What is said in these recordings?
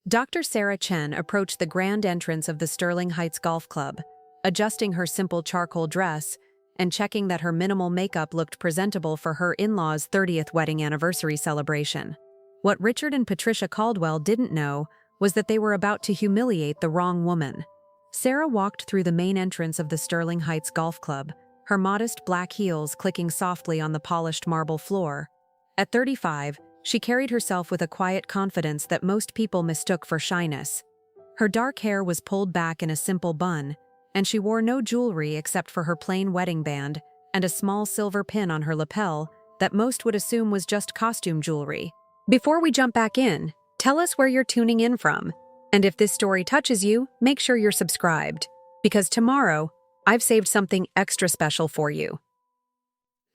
Dr. Sarah Chen approached the grand entrance of the Sterling Heights Golf Club, adjusting her simple charcoal dress and checking that her minimal makeup looked presentable for her in-laws' 30th wedding anniversary celebration. What Richard and Patricia Caldwell didn't know was that they were about to humiliate the wrong woman. Sarah walked through the main entrance of the Sterling Heights Golf Club, her modest black heels clicking softly on the polished marble floor. At 35, she carried herself with a quiet confidence that most people mistook for shyness. Her dark hair was pulled back in a simple bun, and she wore no jewelry except for her plain wedding band and a small silver pin on her lapel that most would assume was just costume jewelry. Before we jump back in, tell us where you're tuning in from. And if this story touches you, make sure you're subscribed, because tomorrow, I've saved something extra special for you.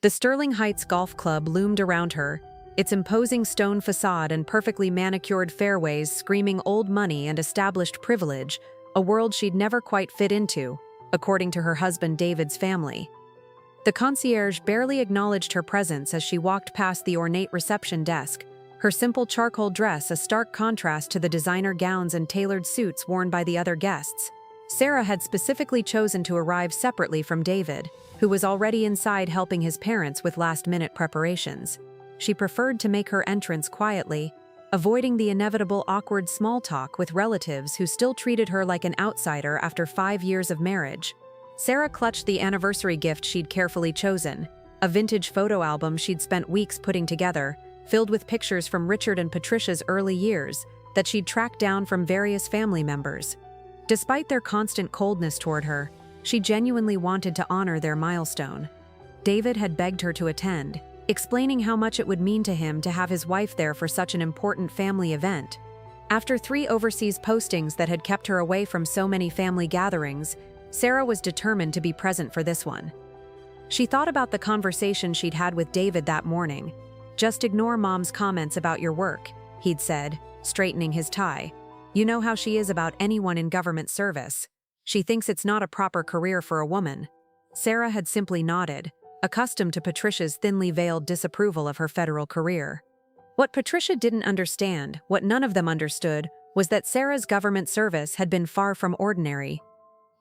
The Sterling Heights Golf Club loomed around her, its imposing stone facade and perfectly manicured fairways screaming old money and established privilege, a world she'd never quite fit into, according to her husband David's family. The concierge barely acknowledged her presence as she walked past the ornate reception desk, her simple charcoal dress a stark contrast to the designer gowns and tailored suits worn by the other guests. Sarah had specifically chosen to arrive separately from David, who was already inside helping his parents with last-minute preparations. She preferred to make her entrance quietly, avoiding the inevitable awkward small talk with relatives who still treated her like an outsider after 5 years of marriage. Sarah clutched the anniversary gift she'd carefully chosen, a vintage photo album she'd spent weeks putting together, filled with pictures from Richard and Patricia's early years that she'd tracked down from various family members. Despite their constant coldness toward her, she genuinely wanted to honor their milestone. David had begged her to attend, explaining how much it would mean to him to have his wife there for such an important family event. After 3 overseas postings that had kept her away from so many family gatherings, Sarah was determined to be present for this one. She thought about the conversation she'd had with David that morning. "Just ignore Mom's comments about your work," he'd said, straightening his tie. "You know how she is about anyone in government service. She thinks it's not a proper career for a woman." Sarah had simply nodded, accustomed to Patricia's thinly veiled disapproval of her federal career. What Patricia didn't understand, what none of them understood, was that Sarah's government service had been far from ordinary.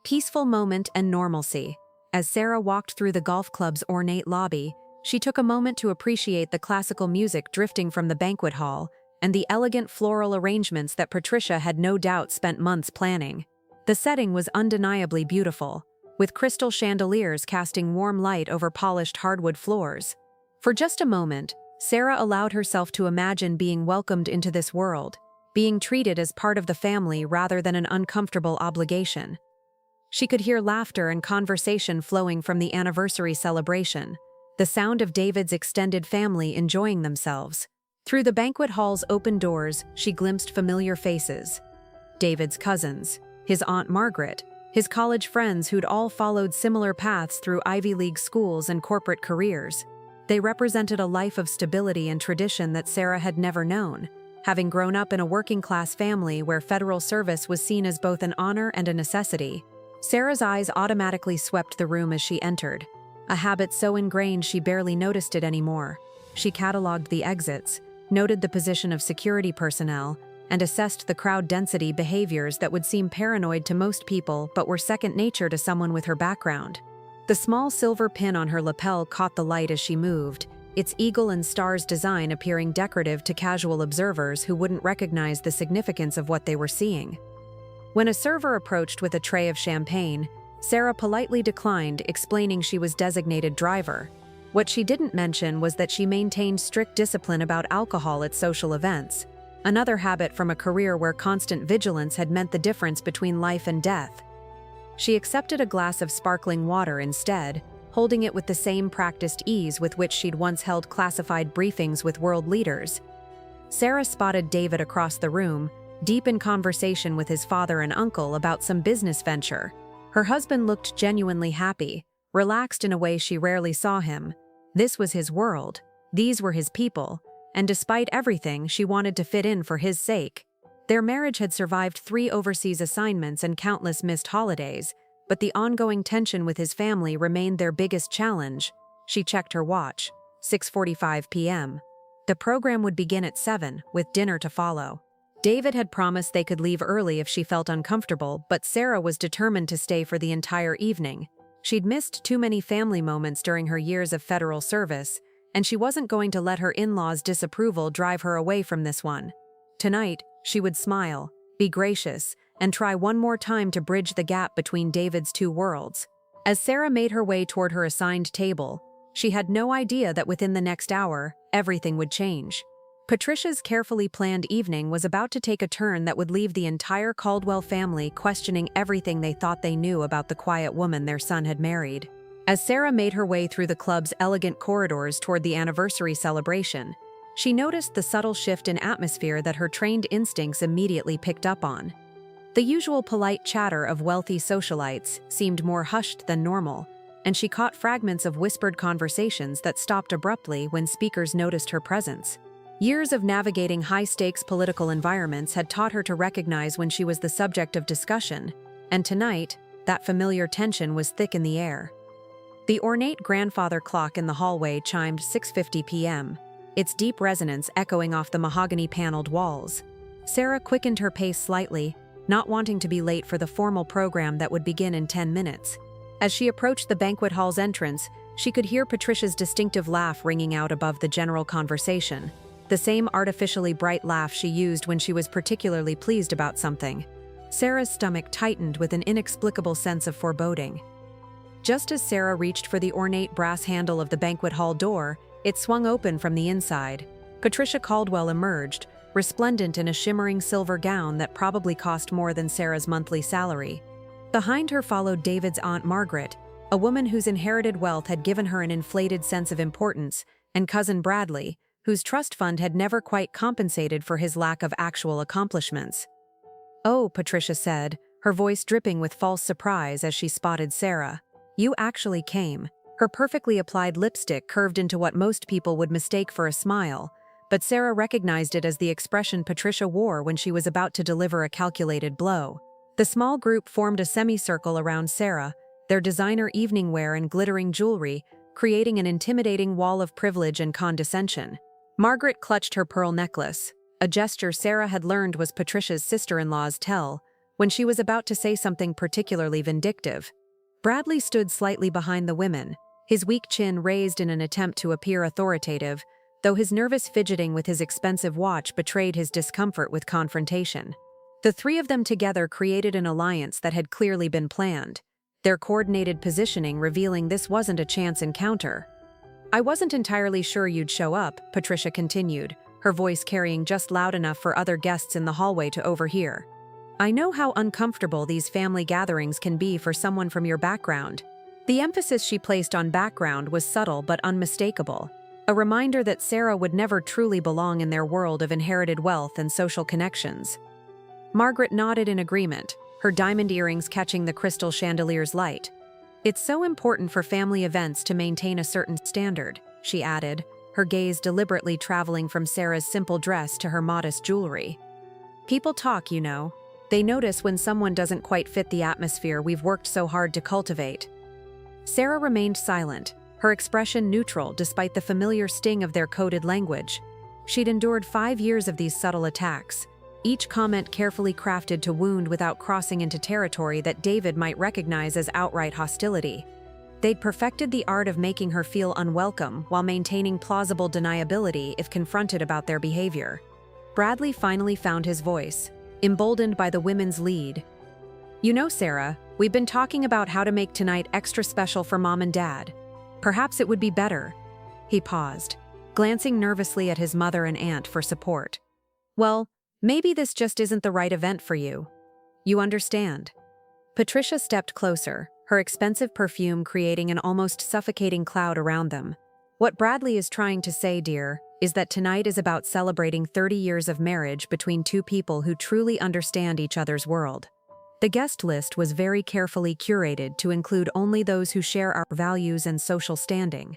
Peaceful moment and normalcy. As Sarah walked through the golf club's ornate lobby, she took a moment to appreciate the classical music drifting from the banquet hall and the elegant floral arrangements that Patricia had no doubt spent months planning. The setting was undeniably beautiful, with crystal chandeliers casting warm light over polished hardwood floors. For just a moment, Sarah allowed herself to imagine being welcomed into this world, being treated as part of the family rather than an uncomfortable obligation. She could hear laughter and conversation flowing from the anniversary celebration, the sound of David's extended family enjoying themselves. Through the banquet hall's open doors, she glimpsed familiar faces. David's cousins, his Aunt Margaret, his college friends who'd all followed similar paths through Ivy League schools and corporate careers. They represented a life of stability and tradition that Sarah had never known, having grown up in a working-class family where federal service was seen as both an honor and a necessity. Sarah's eyes automatically swept the room as she entered, a habit so ingrained she barely noticed it anymore. She cataloged the exits, noted the position of security personnel, and assessed the crowd density behaviors that would seem paranoid to most people but were second nature to someone with her background. The small silver pin on her lapel caught the light as she moved, its eagle and stars design appearing decorative to casual observers who wouldn't recognize the significance of what they were seeing. When a server approached with a tray of champagne, Sarah politely declined, explaining she was designated driver. What she didn't mention was that she maintained strict discipline about alcohol at social events, another habit from a career where constant vigilance had meant the difference between life and death. She accepted a glass of sparkling water instead, holding it with the same practiced ease with which she'd once held classified briefings with world leaders. Sarah spotted David across the room, deep in conversation with his father and uncle about some business venture. Her husband looked genuinely happy, relaxed in a way she rarely saw him. This was his world, these were his people, and despite everything, she wanted to fit in for his sake. Their marriage had survived 3 overseas assignments and countless missed holidays, but the ongoing tension with his family remained their biggest challenge. She checked her watch. 6:45 p.m. The program would begin at 7, with dinner to follow. David had promised they could leave early if she felt uncomfortable, but Sarah was determined to stay for the entire evening. She'd missed too many family moments during her years of federal service, and she wasn't going to let her in-laws' disapproval drive her away from this one. Tonight, she would smile, be gracious, and try one more time to bridge the gap between David's two worlds. As Sarah made her way toward her assigned table, she had no idea that within the next hour, everything would change. Patricia's carefully planned evening was about to take a turn that would leave the entire Caldwell family questioning everything they thought they knew about the quiet woman their son had married. As Sarah made her way through the club's elegant corridors toward the anniversary celebration, she noticed the subtle shift in atmosphere that her trained instincts immediately picked up on. The usual polite chatter of wealthy socialites seemed more hushed than normal, and she caught fragments of whispered conversations that stopped abruptly when speakers noticed her presence. Years of navigating high-stakes political environments had taught her to recognize when she was the subject of discussion, and tonight, that familiar tension was thick in the air. The ornate grandfather clock in the hallway chimed 6:50 p.m., its deep resonance echoing off the mahogany-paneled walls. Sarah quickened her pace slightly, not wanting to be late for the formal program that would begin in 10 minutes. As she approached the banquet hall's entrance, she could hear Patricia's distinctive laugh ringing out above the general conversation. The same artificially bright laugh she used when she was particularly pleased about something. Sarah's stomach tightened with an inexplicable sense of foreboding. Just as Sarah reached for the ornate brass handle of the banquet hall door, it swung open from the inside. Patricia Caldwell emerged, resplendent in a shimmering silver gown that probably cost more than Sarah's monthly salary. Behind her followed David's Aunt Margaret, a woman whose inherited wealth had given her an inflated sense of importance, and cousin Bradley, whose trust fund had never quite compensated for his lack of actual accomplishments. "Oh," Patricia said, her voice dripping with false surprise as she spotted Sarah. "You actually came." Her perfectly applied lipstick curved into what most people would mistake for a smile, but Sarah recognized it as the expression Patricia wore when she was about to deliver a calculated blow. The small group formed a semicircle around Sarah, their designer evening wear and glittering jewelry, creating an intimidating wall of privilege and condescension. Margaret clutched her pearl necklace, a gesture Sarah had learned was Patricia's sister-in-law's tell, when she was about to say something particularly vindictive. Bradley stood slightly behind the women, his weak chin raised in an attempt to appear authoritative, though his nervous fidgeting with his expensive watch betrayed his discomfort with confrontation. The three of them together created an alliance that had clearly been planned, their coordinated positioning revealing this wasn't a chance encounter. "I wasn't entirely sure you'd show up," Patricia continued, her voice carrying just loud enough for other guests in the hallway to overhear. "I know how uncomfortable these family gatherings can be for someone from your background." The emphasis she placed on background was subtle but unmistakable, a reminder that Sarah would never truly belong in their world of inherited wealth and social connections. Margaret nodded in agreement, her diamond earrings catching the crystal chandelier's light. "It's so important for family events to maintain a certain standard," she added, her gaze deliberately traveling from Sarah's simple dress to her modest jewelry. "People talk, you know. They notice when someone doesn't quite fit the atmosphere we've worked so hard to cultivate." Sarah remained silent, her expression neutral despite the familiar sting of their coded language. She'd endured 5 years of these subtle attacks, each comment carefully crafted to wound without crossing into territory that David might recognize as outright hostility. They'd perfected the art of making her feel unwelcome while maintaining plausible deniability if confronted about their behavior. Bradley finally found his voice, emboldened by the women's lead. "You know, Sarah, we've been talking about how to make tonight extra special for Mom and Dad. Perhaps it would be better." He paused, glancing nervously at his mother and aunt for support. "Well, maybe this just isn't the right event for you. You understand." Patricia stepped closer, her expensive perfume creating an almost suffocating cloud around them. "What Bradley is trying to say, dear, is that tonight is about celebrating 30 years of marriage between two people who truly understand each other's world. The guest list was very carefully curated to include only those who share our values and social standing."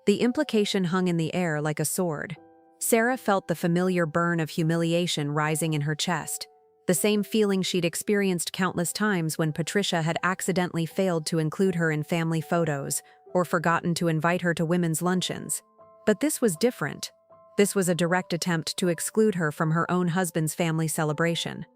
The implication hung in the air like a sword. Sarah felt the familiar burn of humiliation rising in her chest, the same feeling she'd experienced countless times when Patricia had accidentally failed to include her in family photos or forgotten to invite her to women's luncheons. But this was different. This was a direct attempt to exclude her from her own husband's family celebration.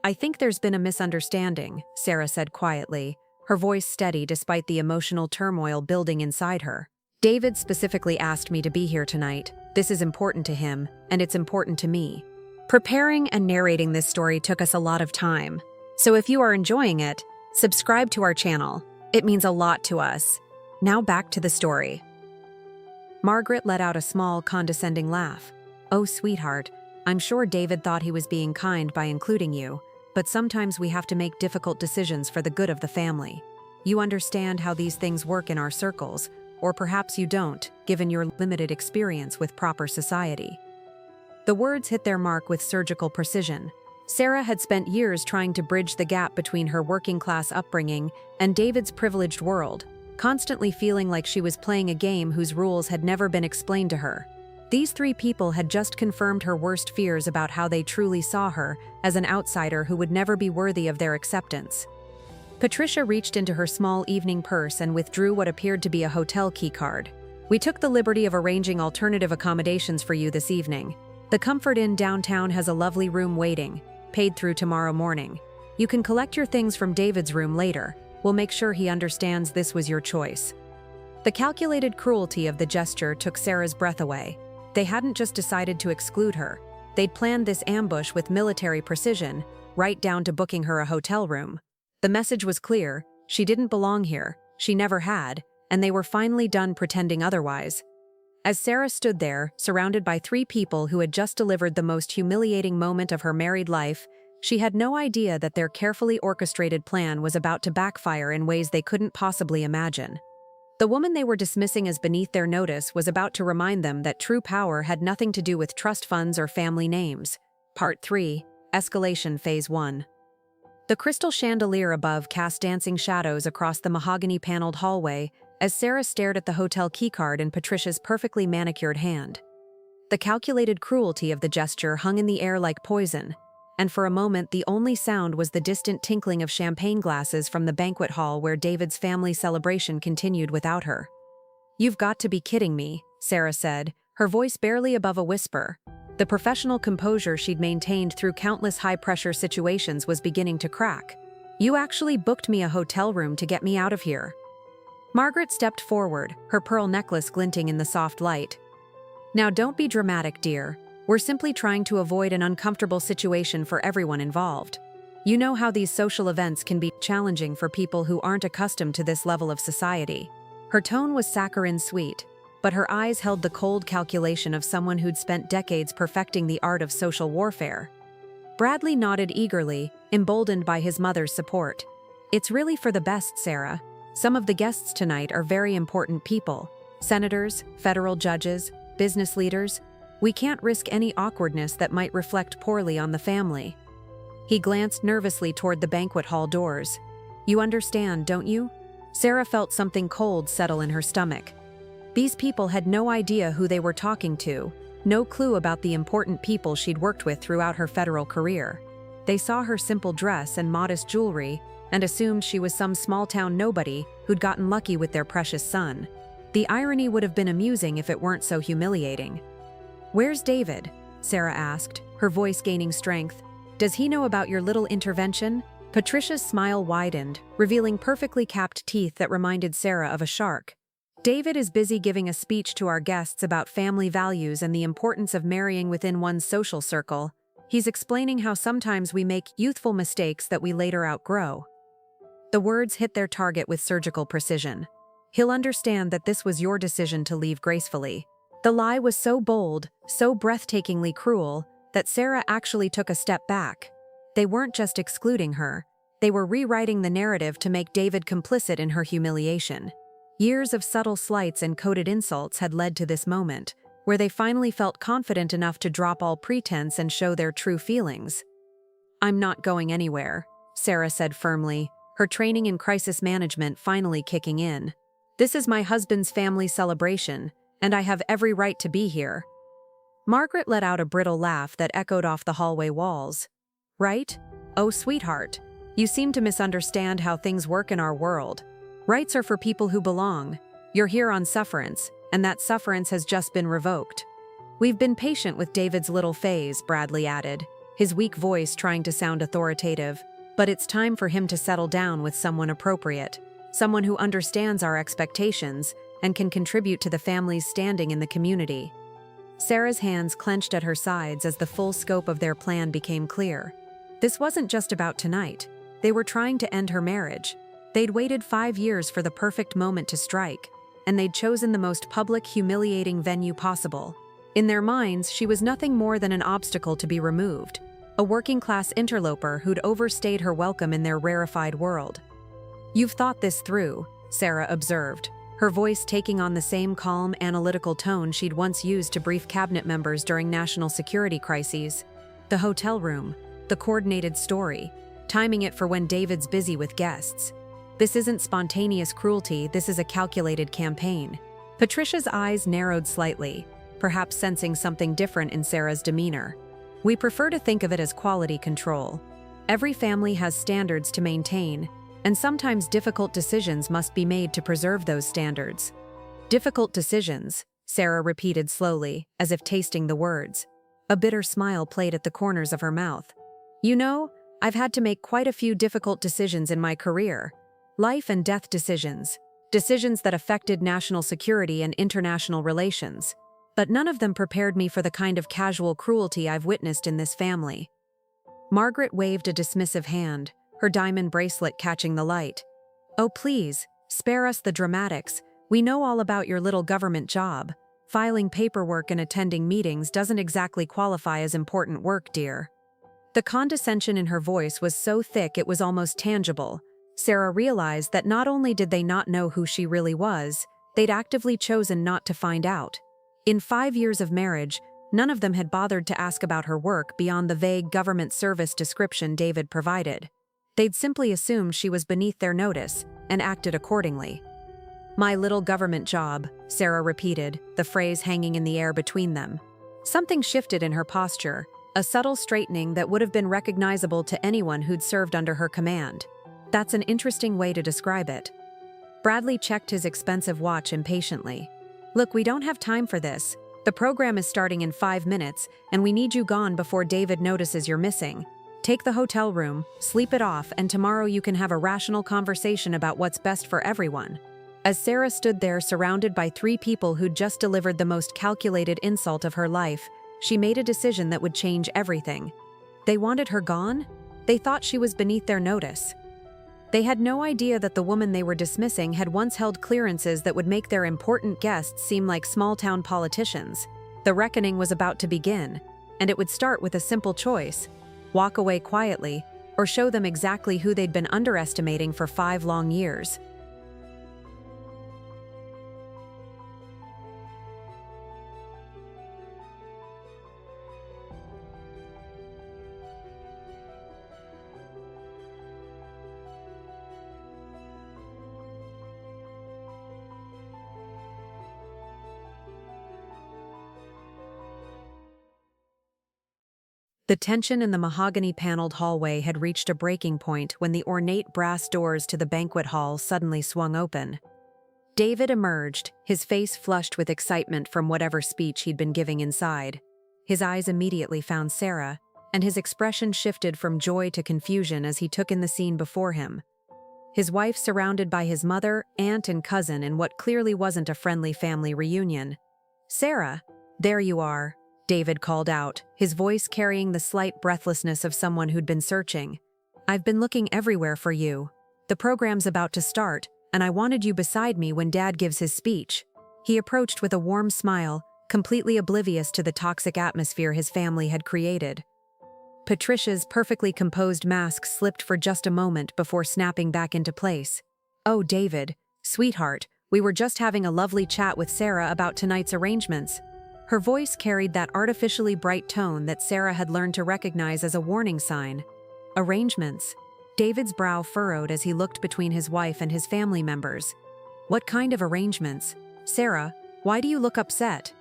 "I think there's been a misunderstanding," Sarah said quietly, her voice steady despite the emotional turmoil building inside her. "David specifically asked me to be here tonight. This is important to him, and it's important to me." Preparing and narrating this story took us a lot of time, so if you are enjoying it, subscribe to our channel. It means a lot to us. Now back to the story. Margaret let out a small, condescending laugh. "Oh, sweetheart, I'm sure David thought he was being kind by including you, but sometimes we have to make difficult decisions for the good of the family. You understand how these things work in our circles, or perhaps you don't, given your limited experience with proper society." The words hit their mark with surgical precision. Sarah had spent years trying to bridge the gap between her working-class upbringing and David's privileged world, constantly feeling like she was playing a game whose rules had never been explained to her. These three people had just confirmed her worst fears about how they truly saw her as an outsider who would never be worthy of their acceptance. Patricia reached into her small evening purse and withdrew what appeared to be a hotel keycard. "We took the liberty of arranging alternative accommodations for you this evening. The Comfort Inn downtown has a lovely room waiting, paid through tomorrow morning. You can collect your things from David's room later. We'll make sure he understands this was your choice." The calculated cruelty of the gesture took Sarah's breath away. They hadn't just decided to exclude her. They'd planned this ambush with military precision, right down to booking her a hotel room. The message was clear: she didn't belong here, she never had, and they were finally done pretending otherwise. As Sarah stood there, surrounded by three people who had just delivered the most humiliating moment of her married life, she had no idea that their carefully orchestrated plan was about to backfire in ways they couldn't possibly imagine. The woman they were dismissing as beneath their notice was about to remind them that true power had nothing to do with trust funds or family names. Part 3. Escalation Phase 1. The crystal chandelier above cast dancing shadows across the mahogany-paneled hallway as Sarah stared at the hotel keycard in Patricia's perfectly manicured hand. The calculated cruelty of the gesture hung in the air like poison, and for a moment the only sound was the distant tinkling of champagne glasses from the banquet hall where David's family celebration continued without her. "You've got to be kidding me," Sarah said, her voice barely above a whisper. The professional composure she'd maintained through countless high-pressure situations was beginning to crack. "You actually booked me a hotel room to get me out of here." Margaret stepped forward, her pearl necklace glinting in the soft light. "Now don't be dramatic, dear. We're simply trying to avoid an uncomfortable situation for everyone involved. You know how these social events can be challenging for people who aren't accustomed to this level of society." Her tone was saccharine sweet, but her eyes held the cold calculation of someone who'd spent decades perfecting the art of social warfare. Bradley nodded eagerly, emboldened by his mother's support. "It's really for the best, Sarah. Some of the guests tonight are very important people. Senators, federal judges, business leaders. We can't risk any awkwardness that might reflect poorly on the family." He glanced nervously toward the banquet hall doors. "You understand, don't you?" Sarah felt something cold settle in her stomach. These people had no idea who they were talking to, no clue about the important people she'd worked with throughout her federal career. They saw her simple dress and modest jewelry and assumed she was some small-town nobody who'd gotten lucky with their precious son. The irony would have been amusing if it weren't so humiliating. "Where's David?" Sarah asked, her voice gaining strength. "Does he know about your little intervention?" Patricia's smile widened, revealing perfectly capped teeth that reminded Sarah of a shark. "David is busy giving a speech to our guests about family values and the importance of marrying within one's social circle. He's explaining how sometimes we make youthful mistakes that we later outgrow." The words hit their target with surgical precision. "He'll understand that this was your decision to leave gracefully." The lie was so bold, so breathtakingly cruel, that Sarah actually took a step back. They weren't just excluding her, they were rewriting the narrative to make David complicit in her humiliation. Years of subtle slights and coded insults had led to this moment, where they finally felt confident enough to drop all pretense and show their true feelings. "I'm not going anywhere," Sarah said firmly, her training in crisis management finally kicking in. "This is my husband's family celebration, and I have every right to be here." Margaret let out a brittle laugh that echoed off the hallway walls. "Right? Oh, sweetheart, you seem to misunderstand how things work in our world. Rights are for people who belong. You're here on sufferance, and that sufferance has just been revoked." "We've been patient with David's little phase," Bradley added, his weak voice trying to sound authoritative. "But it's time for him to settle down with someone appropriate, someone who understands our expectations and can contribute to the family's standing in the community." Sarah's hands clenched at her sides as the full scope of their plan became clear. This wasn't just about tonight. They were trying to end her marriage. They'd waited 5 years for the perfect moment to strike, and they'd chosen the most public, humiliating venue possible. In their minds, she was nothing more than an obstacle to be removed, a working-class interloper who'd overstayed her welcome in their rarefied world. "You've thought this through," Sarah observed, her voice taking on the same calm, analytical tone she'd once used to brief cabinet members during national security crises. The hotel room, the coordinated story, timing it for when David's busy with guests. This isn't spontaneous cruelty, this is a calculated campaign. Patricia's eyes narrowed slightly, perhaps sensing something different in Sarah's demeanor. "We prefer to think of it as quality control. Every family has standards to maintain, and sometimes difficult decisions must be made to preserve those standards." "Difficult decisions," Sarah repeated slowly, as if tasting the words. A bitter smile played at the corners of her mouth. "You know, I've had to make quite a few difficult decisions in my career. Life and death decisions. Decisions that affected national security and international relations. But none of them prepared me for the kind of casual cruelty I've witnessed in this family." Margaret waved a dismissive hand, her diamond bracelet catching the light. "Oh please, spare us the dramatics. We know all about your little government job. Filing paperwork and attending meetings doesn't exactly qualify as important work, dear." The condescension in her voice was so thick it was almost tangible. Sarah realized that not only did they not know who she really was, they'd actively chosen not to find out. In 5 years of marriage, none of them had bothered to ask about her work beyond the vague government service description David provided. They'd simply assumed she was beneath their notice and acted accordingly. "My little government job," Sarah repeated, the phrase hanging in the air between them. Something shifted in her posture, a subtle straightening that would have been recognizable to anyone who'd served under her command. "That's an interesting way to describe it." Bradley checked his expensive watch impatiently. "Look, we don't have time for this. The program is starting in 5 minutes, and we need you gone before David notices you're missing. Take the hotel room, sleep it off, and tomorrow you can have a rational conversation about what's best for everyone." As Sarah stood there surrounded by 3 people who'd just delivered the most calculated insult of her life, she made a decision that would change everything. They wanted her gone? They thought she was beneath their notice. They had no idea that the woman they were dismissing had once held clearances that would make their important guests seem like small-town politicians. The reckoning was about to begin, and it would start with a simple choice: walk away quietly, or show them exactly who they'd been underestimating for 5 long years. The tension in the mahogany-paneled hallway had reached a breaking point when the ornate brass doors to the banquet hall suddenly swung open. David emerged, his face flushed with excitement from whatever speech he'd been giving inside. His eyes immediately found Sarah, and his expression shifted from joy to confusion as he took in the scene before him. His wife surrounded by his mother, aunt, and cousin in what clearly wasn't a friendly family reunion. "Sarah, there you are," David called out, his voice carrying the slight breathlessness of someone who'd been searching. "I've been looking everywhere for you. The program's about to start, and I wanted you beside me when Dad gives his speech." He approached with a warm smile, completely oblivious to the toxic atmosphere his family had created. Patricia's perfectly composed mask slipped for just a moment before snapping back into place. "Oh, David, sweetheart, we were just having a lovely chat with Sarah about tonight's arrangements." Her voice carried that artificially bright tone that Sarah had learned to recognize as a warning sign. "Arrangements?" David's brow furrowed as he looked between his wife and his family members. "What kind of arrangements? Sarah, why do you look upset?"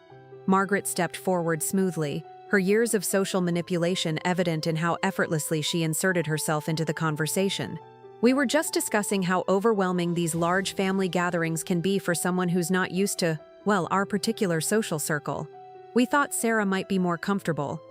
Margaret stepped forward smoothly, her years of social manipulation evident in how effortlessly she inserted herself into the conversation. "We were just discussing how overwhelming these large family gatherings can be for someone who's not used to, well, our particular social circle. We thought Sarah might be more comfortable.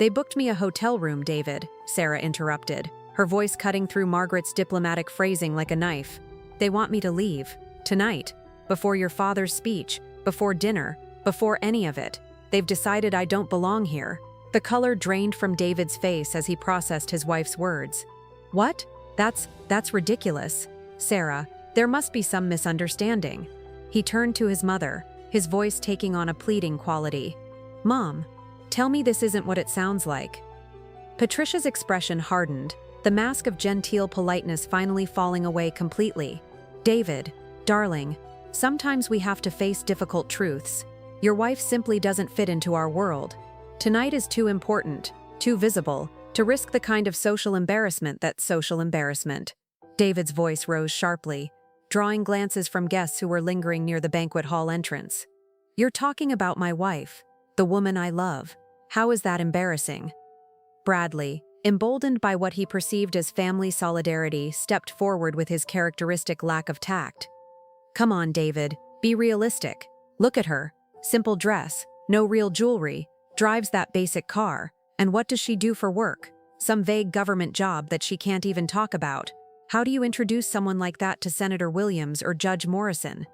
They booked me a hotel room, David, Sarah interrupted, her voice cutting through Margaret's diplomatic phrasing like a knife. They want me to leave. Tonight. Before your father's speech. Before dinner. Before any of it. They've decided I don't belong here. The color drained from David's face as he processed his wife's words. What? That's ridiculous. Sarah, there must be some misunderstanding. He turned to his mother, his voice taking on a pleading quality. Mom, tell me this isn't what it sounds like. Patricia's expression hardened, the mask of genteel politeness finally falling away completely. David, darling, sometimes we have to face difficult truths. Your wife simply doesn't fit into our world. Tonight is too important, too visible, to risk the kind of social embarrassment that's social embarrassment. David's voice rose sharply, drawing glances from guests who were lingering near the banquet hall entrance. You're talking about my wife, the woman I love. How is that embarrassing? Bradley, emboldened by what he perceived as family solidarity, stepped forward with his characteristic lack of tact. Come on, David, be realistic. Look at her. Simple dress, no real jewelry, drives that basic car, and what does she do for work? Some vague government job that she can't even talk about. How do you introduce someone like that to Senator Williams or Judge Morrison?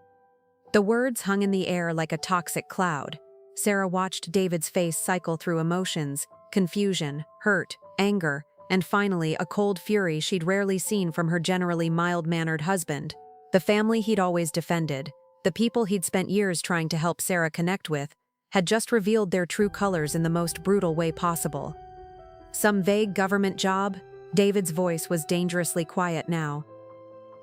The words hung in the air like a toxic cloud. Sarah watched David's face cycle through emotions, confusion, hurt, anger, and finally a cold fury she'd rarely seen from her generally mild-mannered husband. The family he'd always defended, the people he'd spent years trying to help Sarah connect with, had just revealed their true colors in the most brutal way possible. Some vague government job? David's voice was dangerously quiet now.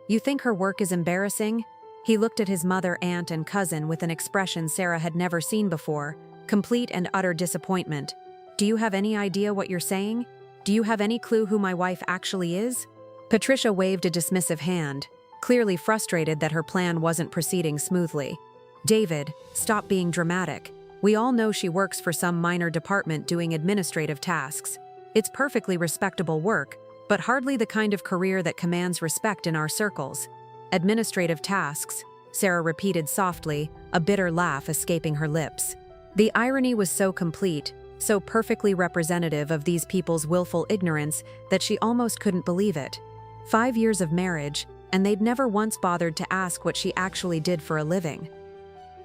You think her work is embarrassing? He looked at his mother, aunt, and cousin with an expression Sarah had never seen before, complete and utter disappointment. Do you have any idea what you're saying? Do you have any clue who my wife actually is? Patricia waved a dismissive hand, clearly frustrated that her plan wasn't proceeding smoothly. David, stop being dramatic. We all know she works for some minor department doing administrative tasks. It's perfectly respectable work, but hardly the kind of career that commands respect in our circles. Administrative tasks, Sarah repeated softly, a bitter laugh escaping her lips. The irony was so complete, so perfectly representative of these people's willful ignorance that she almost couldn't believe it. 5 years of marriage, and they'd never once bothered to ask what she actually did for a living.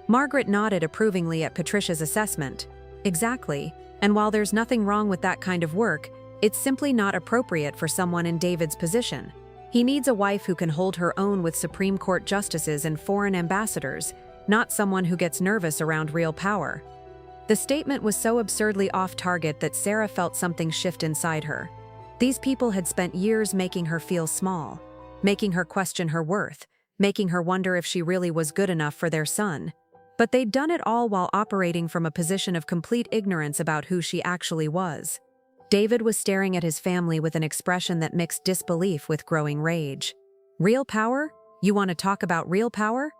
Margaret nodded approvingly at Patricia's assessment. Exactly, and while there's nothing wrong with that kind of work, it's simply not appropriate for someone in David's position. He needs a wife who can hold her own with Supreme Court justices and foreign ambassadors, not someone who gets nervous around real power. The statement was so absurdly off-target that Sarah felt something shift inside her. These people had spent years making her feel small, making her question her worth, making her wonder if she really was good enough for their son. But they'd done it all while operating from a position of complete ignorance about who she actually was. David was staring at his family with an expression that mixed disbelief with growing rage. Real power? You want to talk about real power?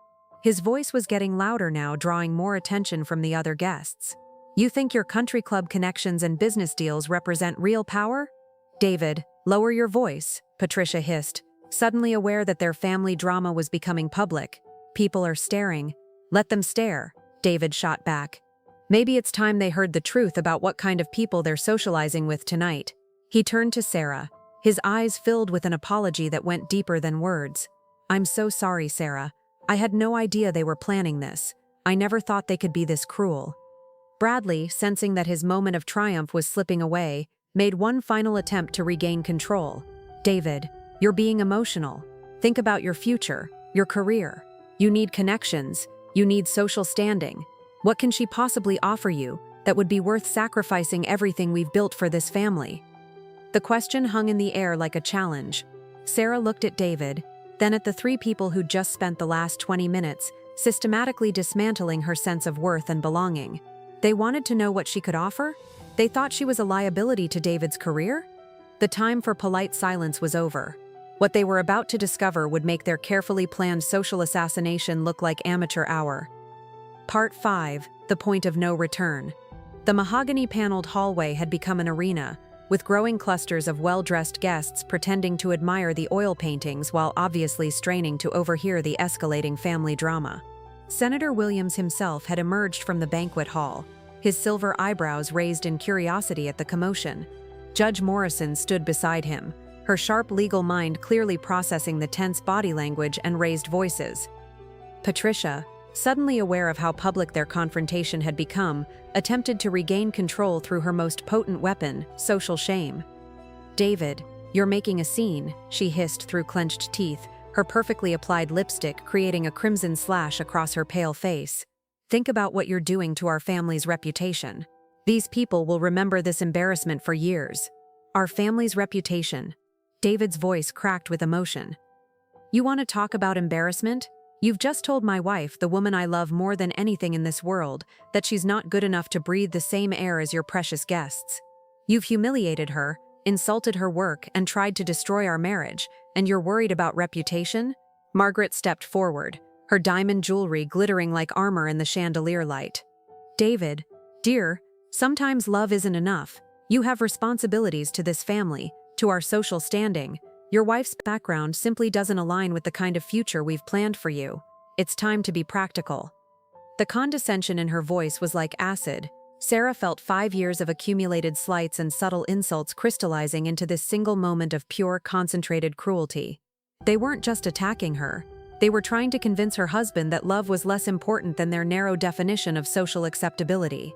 His voice was getting louder now, drawing more attention from the other guests. You think your country club connections and business deals represent real power? David, lower your voice, Patricia hissed, suddenly aware that their family drama was becoming public. People are staring. Let them stare, David shot back. Maybe it's time they heard the truth about what kind of people they're socializing with tonight. He turned to Sarah, his eyes filled with an apology that went deeper than words. I'm so sorry, Sarah. I had no idea they were planning this. I never thought they could be this cruel. Bradley, sensing that his moment of triumph was slipping away, made one final attempt to regain control. David, you're being emotional. Think about your future, your career. You need connections. You need social standing. What can she possibly offer you that would be worth sacrificing everything we've built for this family? The question hung in the air like a challenge. Sarah looked at David, then at the three people who'd just spent the last 20 minutes systematically dismantling her sense of worth and belonging. They wanted to know what she could offer? They thought she was a liability to David's career? The time for polite silence was over. What they were about to discover would make their carefully planned social assassination look like amateur hour. Part 5, The Point of No Return. The mahogany-paneled hallway had become an arena, with growing clusters of well-dressed guests pretending to admire the oil paintings while obviously straining to overhear the escalating family drama. Senator Williams himself had emerged from the banquet hall, his silver eyebrows raised in curiosity at the commotion. Judge Morrison stood beside him, her sharp legal mind clearly processing the tense body language and raised voices. Patricia, suddenly aware of how public their confrontation had become, attempted to regain control through her most potent weapon, social shame. "David, you're making a scene," she hissed through clenched teeth, her perfectly applied lipstick creating a crimson slash across her pale face. "Think about what you're doing to our family's reputation. These people will remember this embarrassment for years." "Our family's reputation." David's voice cracked with emotion. "You want to talk about embarrassment? You've just told my wife, the woman I love more than anything in this world, that she's not good enough to breathe the same air as your precious guests. You've humiliated her, insulted her work, and tried to destroy our marriage, and you're worried about reputation?" Margaret stepped forward, her diamond jewelry glittering like armor in the chandelier light. "David, dear, sometimes love isn't enough. You have responsibilities to this family, to our social standing. Your wife's background simply doesn't align with the kind of future we've planned for you. It's time to be practical." The condescension in her voice was like acid. Sarah felt 5 years of accumulated slights and subtle insults crystallizing into this single moment of pure, concentrated cruelty. They weren't just attacking her. They were trying to convince her husband that love was less important than their narrow definition of social acceptability.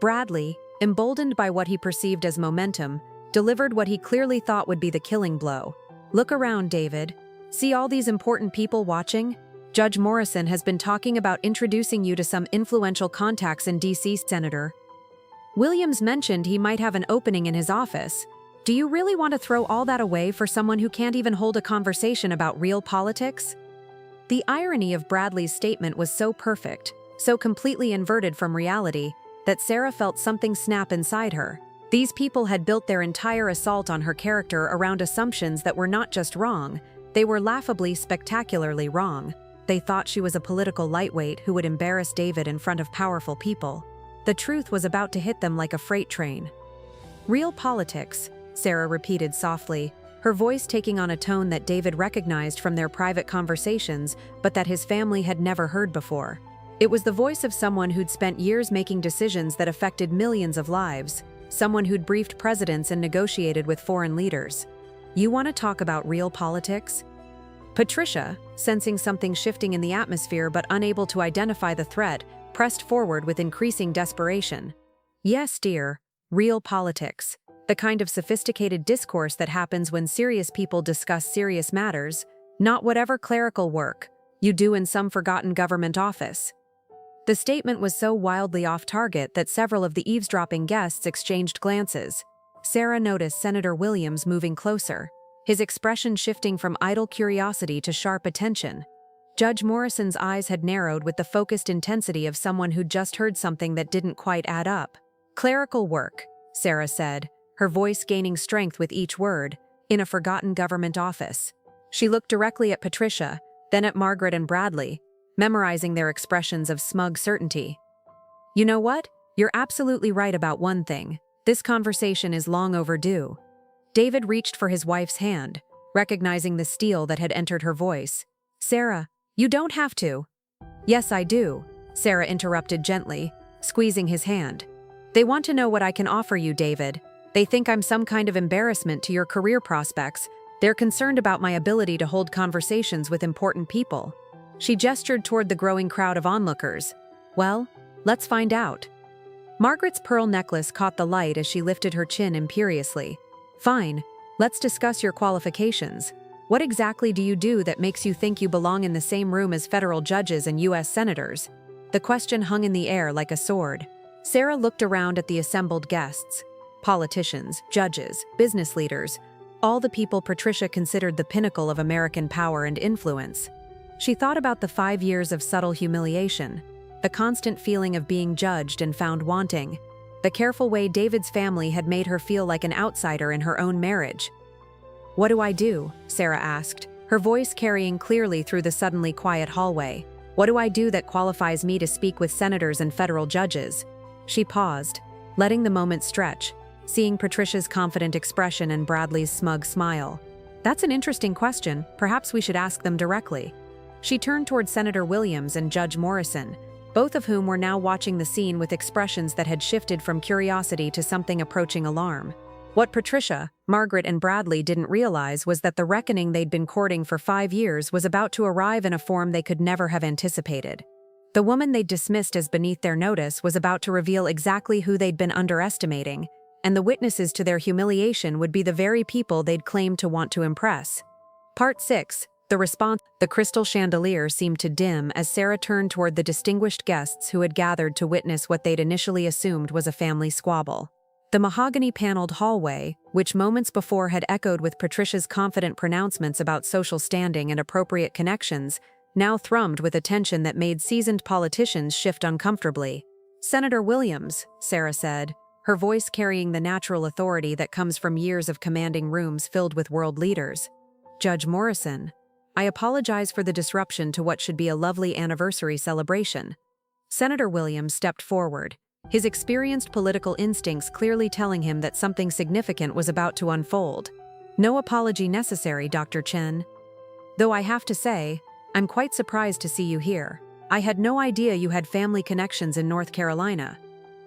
Bradley, emboldened by what he perceived as momentum, delivered what he clearly thought would be the killing blow. "Look around, David. See all these important people watching? Judge Morrison has been talking about introducing you to some influential contacts in D.C., Senator. Williams mentioned he might have an opening in his office. Do you really want to throw all that away for someone who can't even hold a conversation about real politics?" The irony of Bradley's statement was so perfect, so completely inverted from reality, that Sarah felt something snap inside her. These people had built their entire assault on her character around assumptions that were not just wrong, they were laughably, spectacularly wrong. They thought she was a political lightweight who would embarrass David in front of powerful people. The truth was about to hit them like a freight train. "Real politics," Sarah repeated softly, her voice taking on a tone that David recognized from their private conversations, but that his family had never heard before. It was the voice of someone who'd spent years making decisions that affected millions of lives. Someone who'd briefed presidents and negotiated with foreign leaders. "You want to talk about real politics?" Patricia, sensing something shifting in the atmosphere but unable to identify the threat, pressed forward with increasing desperation. "Yes, dear, real politics. The kind of sophisticated discourse that happens when serious people discuss serious matters, not whatever clerical work you do in some forgotten government office." The statement was so wildly off-target that several of the eavesdropping guests exchanged glances. Sarah noticed Senator Williams moving closer, his expression shifting from idle curiosity to sharp attention. Judge Morrison's eyes had narrowed with the focused intensity of someone who'd just heard something that didn't quite add up. "Clerical work," Sarah said, her voice gaining strength with each word, "in a forgotten government office." She looked directly at Patricia, then at Margaret and Bradley, memorizing their expressions of smug certainty. "You know what? You're absolutely right about one thing. This conversation is long overdue." David reached for his wife's hand, recognizing the steel that had entered her voice. "Sarah, you don't have to." "Yes, I do," Sarah interrupted gently, squeezing his hand. "They want to know what I can offer you, David. They think I'm some kind of embarrassment to your career prospects. They're concerned about my ability to hold conversations with important people." She gestured toward the growing crowd of onlookers. "Well, let's find out." Margaret's pearl necklace caught the light as she lifted her chin imperiously. "Fine, let's discuss your qualifications. What exactly do you do that makes you think you belong in the same room as federal judges and U.S. senators?" The question hung in the air like a sword. Sarah looked around at the assembled guests. Politicians, judges, business leaders, all the people Patricia considered the pinnacle of American power and influence. She thought about the 5 years of subtle humiliation, the constant feeling of being judged and found wanting, the careful way David's family had made her feel like an outsider in her own marriage. "What do I do?" Sarah asked, her voice carrying clearly through the suddenly quiet hallway. "What do I do that qualifies me to speak with senators and federal judges?" She paused, letting the moment stretch, seeing Patricia's confident expression and Bradley's smug smile. "That's an interesting question. Perhaps we should ask them directly." She turned toward Senator Williams and Judge Morrison, both of whom were now watching the scene with expressions that had shifted from curiosity to something approaching alarm. What Patricia, Margaret, and Bradley didn't realize was that the reckoning they'd been courting for 5 years was about to arrive in a form they could never have anticipated. The woman they'd dismissed as beneath their notice was about to reveal exactly who they'd been underestimating, and the witnesses to their humiliation would be the very people they'd claimed to want to impress. Part 6. The response. The crystal chandelier seemed to dim as Sarah turned toward the distinguished guests who had gathered to witness what they'd initially assumed was a family squabble. The mahogany-paneled hallway, which moments before had echoed with Patricia's confident pronouncements about social standing and appropriate connections, now thrummed with a tension that made seasoned politicians shift uncomfortably. "Senator Williams," Sarah said, her voice carrying the natural authority that comes from years of commanding rooms filled with world leaders. "Judge Morrison, I apologize for the disruption to what should be a lovely anniversary celebration." Senator Williams stepped forward, his experienced political instincts clearly telling him that something significant was about to unfold. "No apology necessary, Dr. Chen. Though I have to say, I'm quite surprised to see you here. I had no idea you had family connections in North Carolina."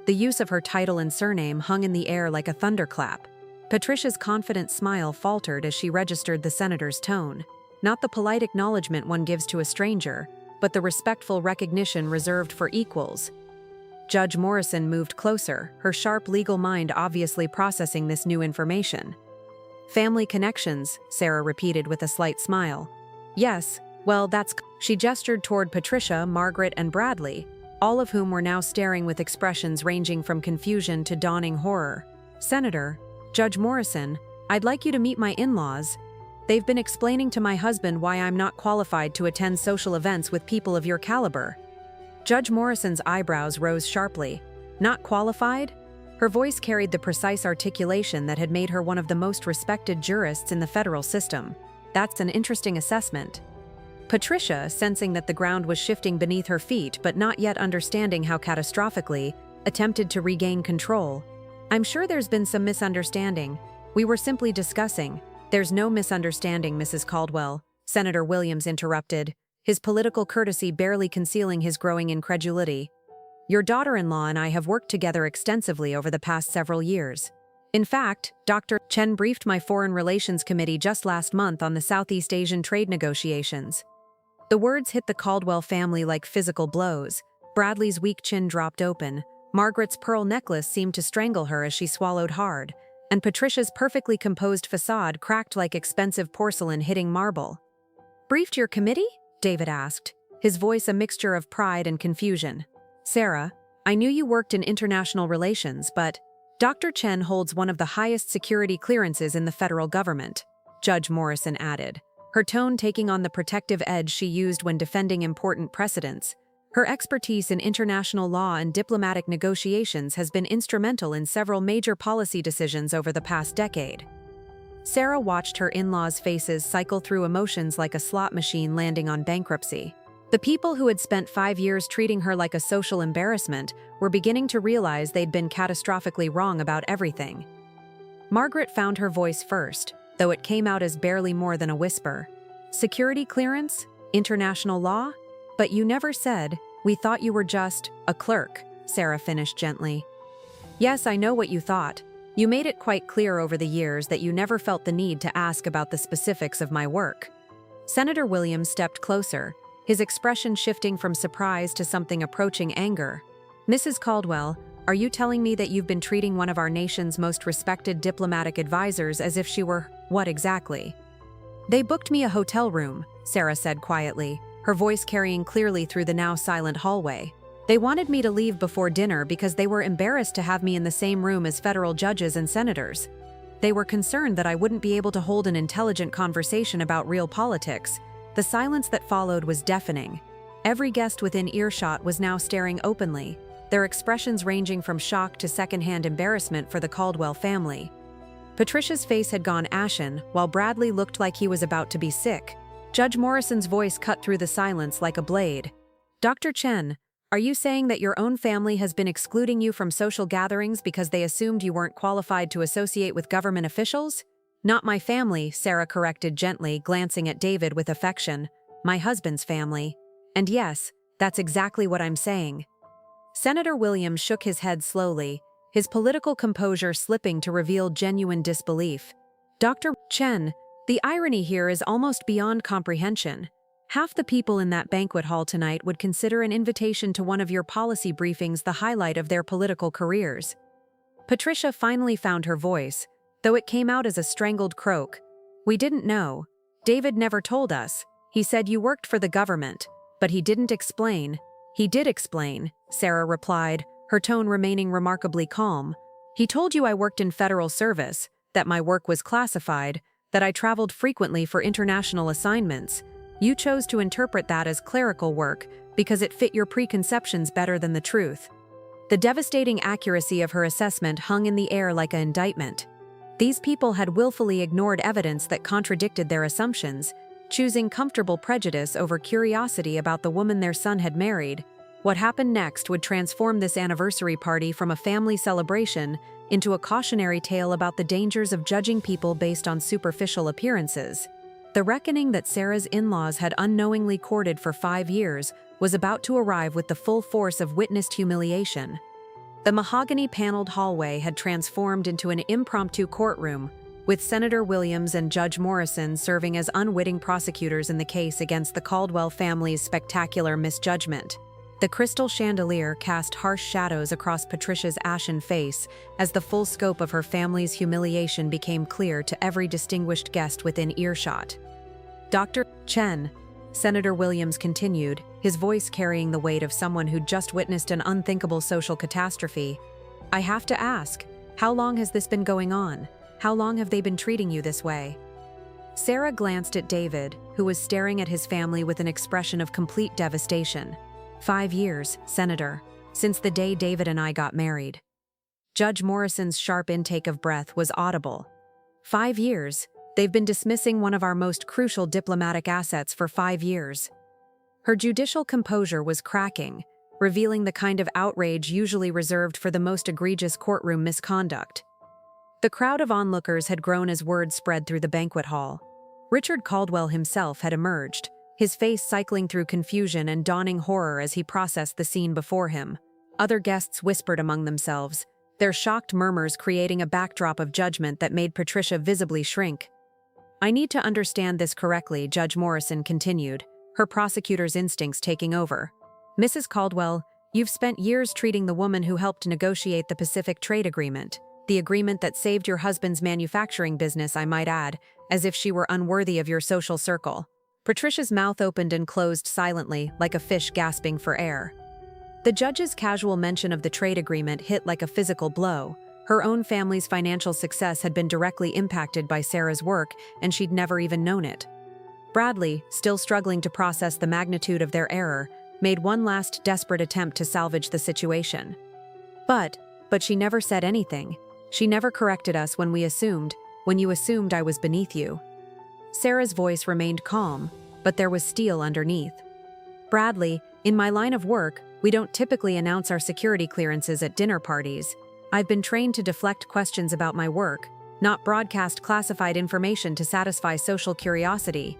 The use of her title and surname hung in the air like a thunderclap. Patricia's confident smile faltered as she registered the senator's tone. Not the polite acknowledgement one gives to a stranger, but the respectful recognition reserved for equals. Judge Morrison moved closer, her sharp legal mind obviously processing this new information. "Family connections," Sarah repeated with a slight smile. "Yes, well, that's..." She gestured toward Patricia, Margaret, and Bradley, all of whom were now staring with expressions ranging from confusion to dawning horror. "Senator, Judge Morrison, I'd like you to meet my in-laws. They've been explaining to my husband why I'm not qualified to attend social events with people of your caliber." Judge Morrison's eyebrows rose sharply. "Not qualified?" Her voice carried the precise articulation that had made her one of the most respected jurists in the federal system. "That's an interesting assessment." Patricia, sensing that the ground was shifting beneath her feet but not yet understanding how catastrophically, attempted to regain control. "I'm sure there's been some misunderstanding. We were simply discussing." "There's no misunderstanding, Mrs. Caldwell," Senator Williams interrupted, his political courtesy barely concealing his growing incredulity. "Your daughter-in-law and I have worked together extensively over the past several years. In fact, Dr. Chen briefed my Foreign Relations Committee just last month on the Southeast Asian trade negotiations." The words hit the Caldwell family like physical blows. Bradley's weak chin dropped open, Margaret's pearl necklace seemed to strangle her as she swallowed hard, and Patricia's perfectly composed facade cracked like expensive porcelain hitting marble. "Briefed your committee?" David asked, his voice a mixture of pride and confusion. "Sarah, I knew you worked in international relations, but Dr. Chen holds one of the highest security clearances in the federal government," Judge Morrison added, her tone taking on the protective edge she used when defending important precedents. "Her expertise in international law and diplomatic negotiations has been instrumental in several major policy decisions over the past decade." Sarah watched her in-laws' faces cycle through emotions like a slot machine landing on bankruptcy. The people who had spent 5 years treating her like a social embarrassment were beginning to realize they'd been catastrophically wrong about everything. Margaret found her voice first, though it came out as barely more than a whisper. "Security clearance? International law? But you never said, we thought you were just a clerk," Sarah finished gently. "Yes, I know what you thought. You made it quite clear over the years that you never felt the need to ask about the specifics of my work." Senator Williams stepped closer, his expression shifting from surprise to something approaching anger. "Mrs. Caldwell, are you telling me that you've been treating one of our nation's most respected diplomatic advisors as if she were, what exactly?" "They booked me a hotel room," Sarah said quietly, her voice carrying clearly through the now silent hallway. "They wanted me to leave before dinner because they were embarrassed to have me in the same room as federal judges and senators. They were concerned that I wouldn't be able to hold an intelligent conversation about real politics." The silence that followed was deafening. Every guest within earshot was now staring openly, their expressions ranging from shock to secondhand embarrassment for the Caldwell family. Patricia's face had gone ashen, while Bradley looked like he was about to be sick. Judge Morrison's voice cut through the silence like a blade. "Dr. Chen, are you saying that your own family has been excluding you from social gatherings because they assumed you weren't qualified to associate with government officials?" "Not my family," Sarah corrected gently, glancing at David with affection. "My husband's family. And yes, That's exactly what I'm saying. Senator Williams shook his head slowly, his political composure slipping to reveal genuine disbelief. Dr. Chen, the irony here is almost beyond comprehension. Half the people in that banquet hall tonight would consider an invitation to one of your policy briefings the highlight of their political careers. Patricia finally found her voice, though it came out as a strangled croak. We didn't know. David never told us. He said you worked for the government, but he didn't explain. He did explain, Sarah replied, her tone remaining remarkably calm. He told you I worked in federal service, that my work was classified, that I traveled frequently for international assignments. You chose to interpret that as clerical work because it fit your preconceptions better than the truth. The devastating accuracy of her assessment hung in the air like an indictment. These people had willfully ignored evidence that contradicted their assumptions, choosing comfortable prejudice over curiosity about the woman their son had married. What happened next would transform this anniversary party from a family celebration into a cautionary tale about the dangers of judging people based on superficial appearances. The reckoning that Sarah's in-laws had unknowingly courted for 5 years was about to arrive with the full force of witnessed humiliation. The mahogany-paneled hallway had transformed into an impromptu courtroom, with Senator Williams and Judge Morrison serving as unwitting prosecutors in the case against the Caldwell family's spectacular misjudgment. The crystal chandelier cast harsh shadows across Patricia's ashen face as the full scope of her family's humiliation became clear to every distinguished guest within earshot. Dr. Chen, Senator Williams continued, his voice carrying the weight of someone who'd just witnessed an unthinkable social catastrophe. I have to ask, how long has this been going on? How long have they been treating you this way? Sarah glanced at David, who was staring at his family with an expression of complete devastation. 5 years, Senator, since the day David and I got married. Judge Morrison's sharp intake of breath was audible. 5 years? They've been dismissing one of our most crucial diplomatic assets for 5 years. Her judicial composure was cracking, revealing the kind of outrage usually reserved for the most egregious courtroom misconduct. The crowd of onlookers had grown as word spread through the banquet hall. Richard Caldwell himself had emerged, his face cycling through confusion and dawning horror as he processed the scene before him. Other guests whispered among themselves, their shocked murmurs creating a backdrop of judgment that made Patricia visibly shrink. I need to understand this correctly, Judge Morrison continued, her prosecutor's instincts taking over. Mrs. Caldwell, you've spent years treating the woman who helped negotiate the Pacific Trade Agreement, the agreement that saved your husband's manufacturing business, I might add, as if she were unworthy of your social circle. Patricia's mouth opened and closed silently, like a fish gasping for air. The judge's casual mention of the trade agreement hit like a physical blow. Her own family's financial success had been directly impacted by Sarah's work, and she'd never even known it. Bradley, still struggling to process the magnitude of their error, made one last desperate attempt to salvage the situation. But she never said anything. She never corrected us when you assumed I was beneath you. Sarah's voice remained calm, but there was steel underneath. Bradley, in my line of work, we don't typically announce our security clearances at dinner parties. I've been trained to deflect questions about my work, not broadcast classified information to satisfy social curiosity.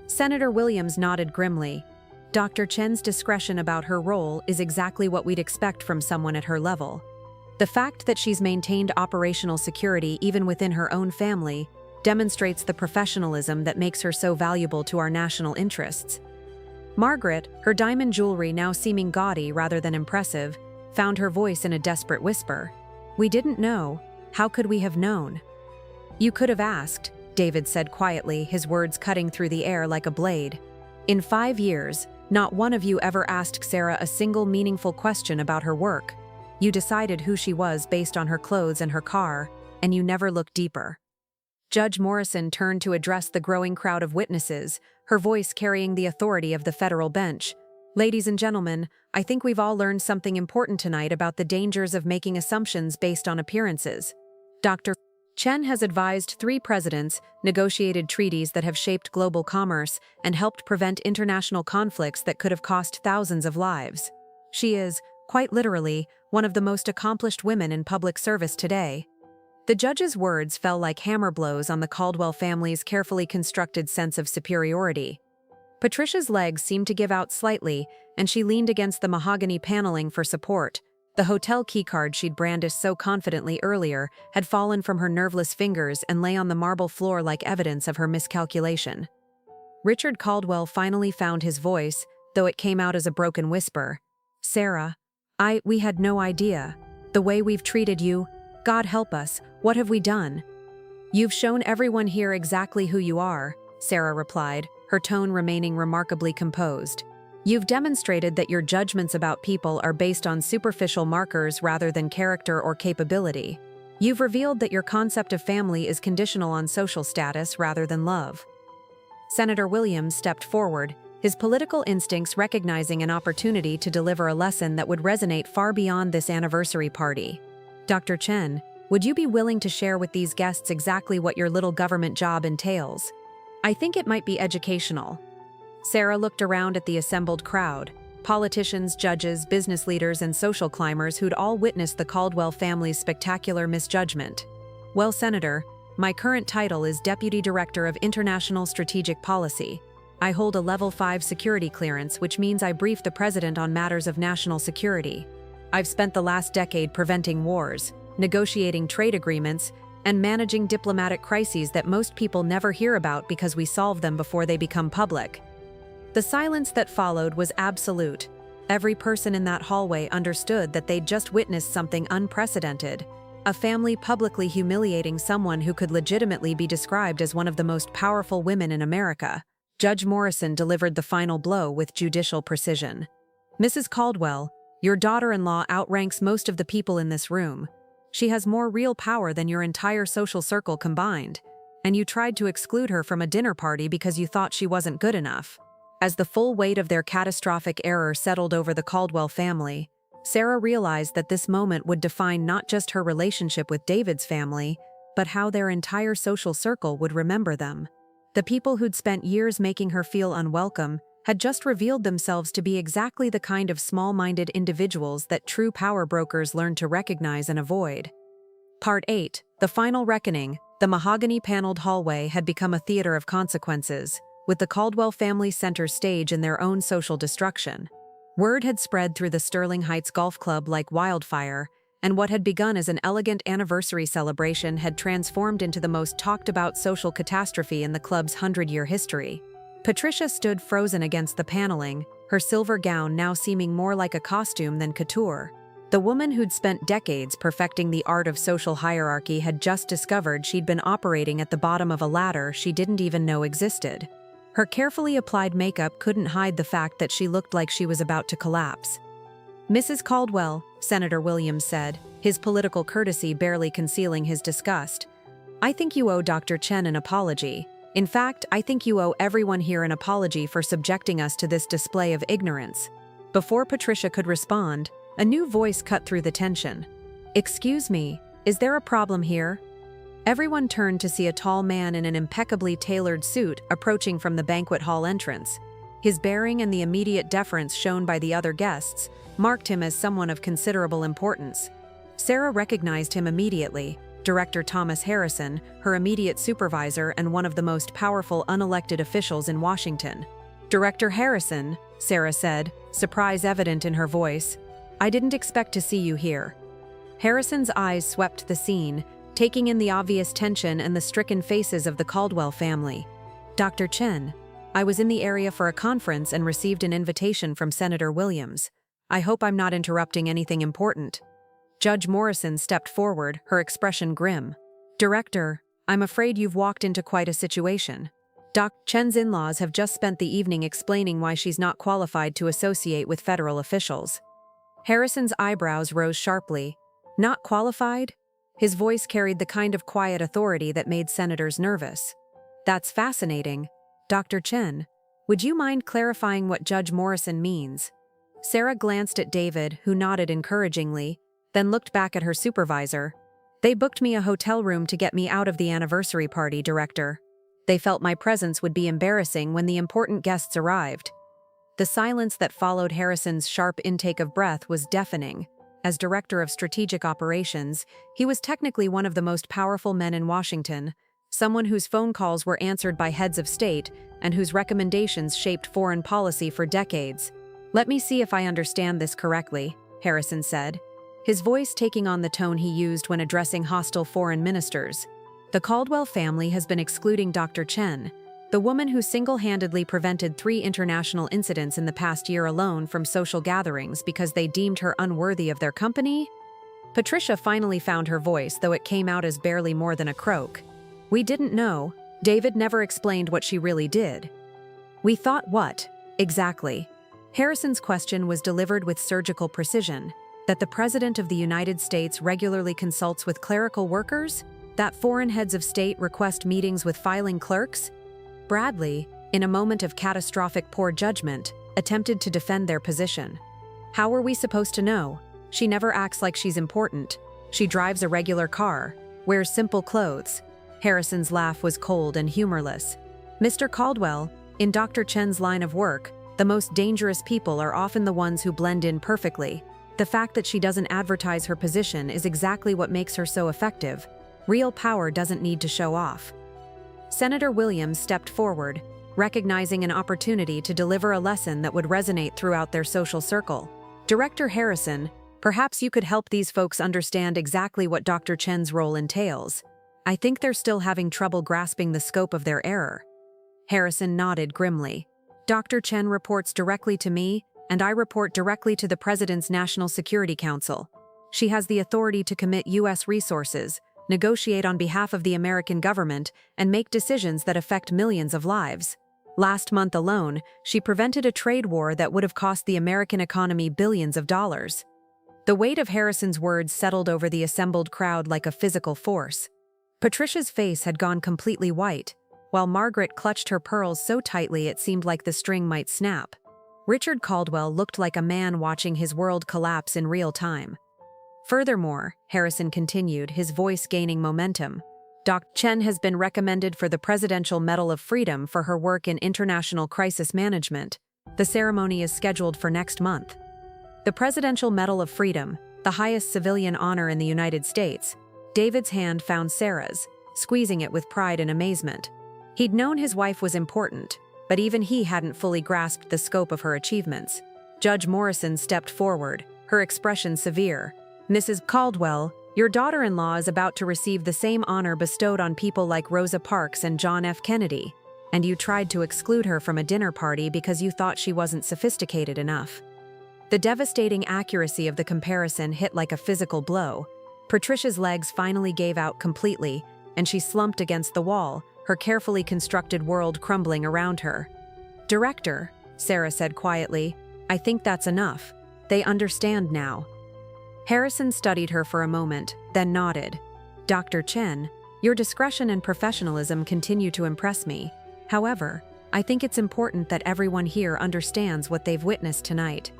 Senator Williams nodded grimly. Dr. Chen's discretion about her role is exactly what we'd expect from someone at her level. The fact that she's maintained operational security even within her own family demonstrates the professionalism that makes her so valuable to our national interests. Margaret, her diamond jewelry now seeming gaudy rather than impressive, found her voice in a desperate whisper. We didn't know. How could we have known? You could have asked, David said quietly, his words cutting through the air like a blade. In 5 years, not one of you ever asked Sarah a single meaningful question about her work. You decided who she was based on her clothes and her car, and you never looked deeper. Judge Morrison turned to address the growing crowd of witnesses, her voice carrying the authority of the federal bench. Ladies and gentlemen, I think we've all learned something important tonight about the dangers of making assumptions based on appearances. Dr. Chen has advised 3 presidents, negotiated treaties that have shaped global commerce, and helped prevent international conflicts that could have cost thousands of lives. She is, quite literally, one of the most accomplished women in public service today. The judge's words fell like hammer blows on the Caldwell family's carefully constructed sense of superiority. Patricia's legs seemed to give out slightly, and she leaned against the mahogany paneling for support. The hotel keycard she'd brandished so confidently earlier had fallen from her nerveless fingers and lay on the marble floor like evidence of her miscalculation. Richard Caldwell finally found his voice, though it came out as a broken whisper. "Sarah, we had no idea. The way we've treated you, God help us, what have we done?" "You've shown everyone here exactly who you are," Sarah replied, her tone remaining remarkably composed. "You've demonstrated that your judgments about people are based on superficial markers rather than character or capability. You've revealed that your concept of family is conditional on social status rather than love." Senator Williams stepped forward, his political instincts recognizing an opportunity to deliver a lesson that would resonate far beyond this anniversary party. "Dr. Chen, would you be willing to share with these guests exactly what your little government job entails? I think it might be educational." Sarah looked around at the assembled crowd, politicians, judges, business leaders, and social climbers who'd all witnessed the Caldwell family's spectacular misjudgment. "Well, Senator, my current title is Deputy Director of International Strategic Policy. I hold a Level 5 security clearance, which means I brief the President on matters of national security. I've spent the last decade preventing wars, negotiating trade agreements, and managing diplomatic crises that most people never hear about because we solve them before they become public." The silence that followed was absolute. Every person in that hallway understood that they'd just witnessed something unprecedented. A family publicly humiliating someone who could legitimately be described as one of the most powerful women in America. Judge Morrison delivered the final blow with judicial precision. "Mrs. Caldwell, your daughter-in-law outranks most of the people in this room. She has more real power than your entire social circle combined, and you tried to exclude her from a dinner party because you thought she wasn't good enough." As the full weight of their catastrophic error settled over the Caldwell family, Sarah realized that this moment would define not just her relationship with David's family, but how their entire social circle would remember them. The people who'd spent years making her feel unwelcome had just revealed themselves to be exactly the kind of small-minded individuals that true power brokers learn to recognize and avoid. Part 8, The Final Reckoning. The mahogany-paneled hallway had become a theater of consequences, with the Caldwell family center stage in their own social destruction. Word had spread through the Sterling Heights Golf Club like wildfire, and what had begun as an elegant anniversary celebration had transformed into the most talked-about social catastrophe in the club's 100-year history. Patricia stood frozen against the paneling, her silver gown now seeming more like a costume than couture. The woman who'd spent decades perfecting the art of social hierarchy had just discovered she'd been operating at the bottom of a ladder she didn't even know existed. Her carefully applied makeup couldn't hide the fact that she looked like she was about to collapse. "Mrs. Caldwell," Senator Williams said, his political courtesy barely concealing his disgust, "I think you owe Dr. Chen an apology. In fact, I think you owe everyone here an apology for subjecting us to this display of ignorance." Before Patricia could respond, a new voice cut through the tension. "Excuse me, is there a problem here?" Everyone turned to see a tall man in an impeccably tailored suit approaching from the banquet hall entrance. His bearing and the immediate deference shown by the other guests marked him as someone of considerable importance. Sarah recognized him immediately, Director Thomas Harrison, her immediate supervisor and one of the most powerful unelected officials in Washington. "Director Harrison," Sarah said, surprise evident in her voice, "I didn't expect to see you here." Harrison's eyes swept the scene, taking in the obvious tension and the stricken faces of the Caldwell family. "Dr. Chen, I was in the area for a conference and received an invitation from Senator Williams. I hope I'm not interrupting anything important." Judge Morrison stepped forward, her expression grim. "Director, I'm afraid you've walked into quite a situation. Doc Chen's in-laws have just spent the evening explaining why she's not qualified to associate with federal officials." Harrison's eyebrows rose sharply. "Not qualified?" His voice carried the kind of quiet authority that made senators nervous. "That's fascinating. Dr. Chen, would you mind clarifying what Judge Morrison means?" Sarah glanced at David, who nodded encouragingly, then looked back at her supervisor. "They booked me a hotel room to get me out of the anniversary party, Director. They felt my presence would be embarrassing when the important guests arrived." The silence that followed Harrison's sharp intake of breath was deafening. As Director of Strategic Operations, he was technically one of the most powerful men in Washington, someone whose phone calls were answered by heads of state and whose recommendations shaped foreign policy for decades. "Let me see if I understand this correctly," Harrison said, his voice taking on the tone he used when addressing hostile foreign ministers. "The Caldwell family has been excluding Dr. Chen, the woman who single-handedly prevented 3 international incidents in the past year alone from social gatherings because they deemed her unworthy of their company?" Patricia finally found her voice, though it came out as barely more than a croak. "We didn't know. David never explained what she really did." "We thought what? Exactly?" Harrison's question was delivered with surgical precision. That the President of the United States regularly consults with clerical workers? That foreign heads of state request meetings with filing clerks? Bradley, in a moment of catastrophic poor judgment, attempted to defend their position. "How were we supposed to know? She never acts like she's important. She drives a regular car, wears simple clothes." Harrison's laugh was cold and humorless. "Mr. Caldwell, in Dr. Chen's line of work, the most dangerous people are often the ones who blend in perfectly. The fact that she doesn't advertise her position is exactly what makes her so effective. Real power doesn't need to show off." Senator Williams stepped forward, recognizing an opportunity to deliver a lesson that would resonate throughout their social circle. "Director Harrison, perhaps you could help these folks understand exactly what Dr. Chen's role entails. I think they're still having trouble grasping the scope of their error." Harrison nodded grimly. "Dr. Chen reports directly to me, and I report directly to the President's National Security Council. She has the authority to commit U.S. resources, negotiate on behalf of the American government, and make decisions that affect millions of lives. Last month alone, she prevented a trade war that would have cost the American economy billions of dollars." The weight of Harrison's words settled over the assembled crowd like a physical force. Patricia's face had gone completely white, while Margaret clutched her pearls so tightly it seemed like the string might snap. Richard Caldwell looked like a man watching his world collapse in real time. "Furthermore," Harrison continued, his voice gaining momentum, "Dr. Chen has been recommended for the Presidential Medal of Freedom for her work in international crisis management. The ceremony is scheduled for next month." The Presidential Medal of Freedom, the highest civilian honor in the United States. David's hand found Sarah's, squeezing it with pride and amazement. He'd known his wife was important, but even he hadn't fully grasped the scope of her achievements. Judge Morrison stepped forward, her expression severe. "Mrs. Caldwell, your daughter-in-law is about to receive the same honor bestowed on people like Rosa Parks and John F. Kennedy, and you tried to exclude her from a dinner party because you thought she wasn't sophisticated enough." The devastating accuracy of the comparison hit like a physical blow. Patricia's legs finally gave out completely, and she slumped against the wall, her carefully constructed world crumbling around her. "Director," Sarah said quietly, "I think that's enough. They understand now." Harrison studied her for a moment, then nodded. "Dr. Chen, your discretion and professionalism continue to impress me. However, I think it's important that everyone here understands what they've witnessed tonight."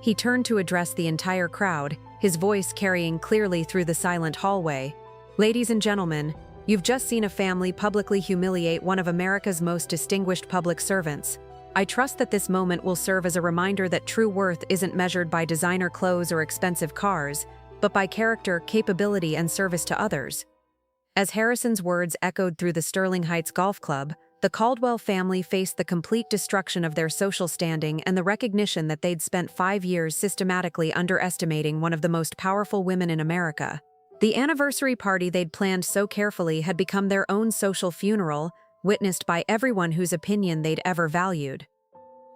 He turned to address the entire crowd, his voice carrying clearly through the silent hallway. "Ladies and gentlemen, you've just seen a family publicly humiliate one of America's most distinguished public servants. I trust that this moment will serve as a reminder that true worth isn't measured by designer clothes or expensive cars, but by character, capability, and service to others." As Harrison's words echoed through the Sterling Heights Golf Club, the Caldwell family faced the complete destruction of their social standing and the recognition that they'd spent 5 years systematically underestimating one of the most powerful women in America. The anniversary party they'd planned so carefully had become their own social funeral, witnessed by everyone whose opinion they'd ever valued.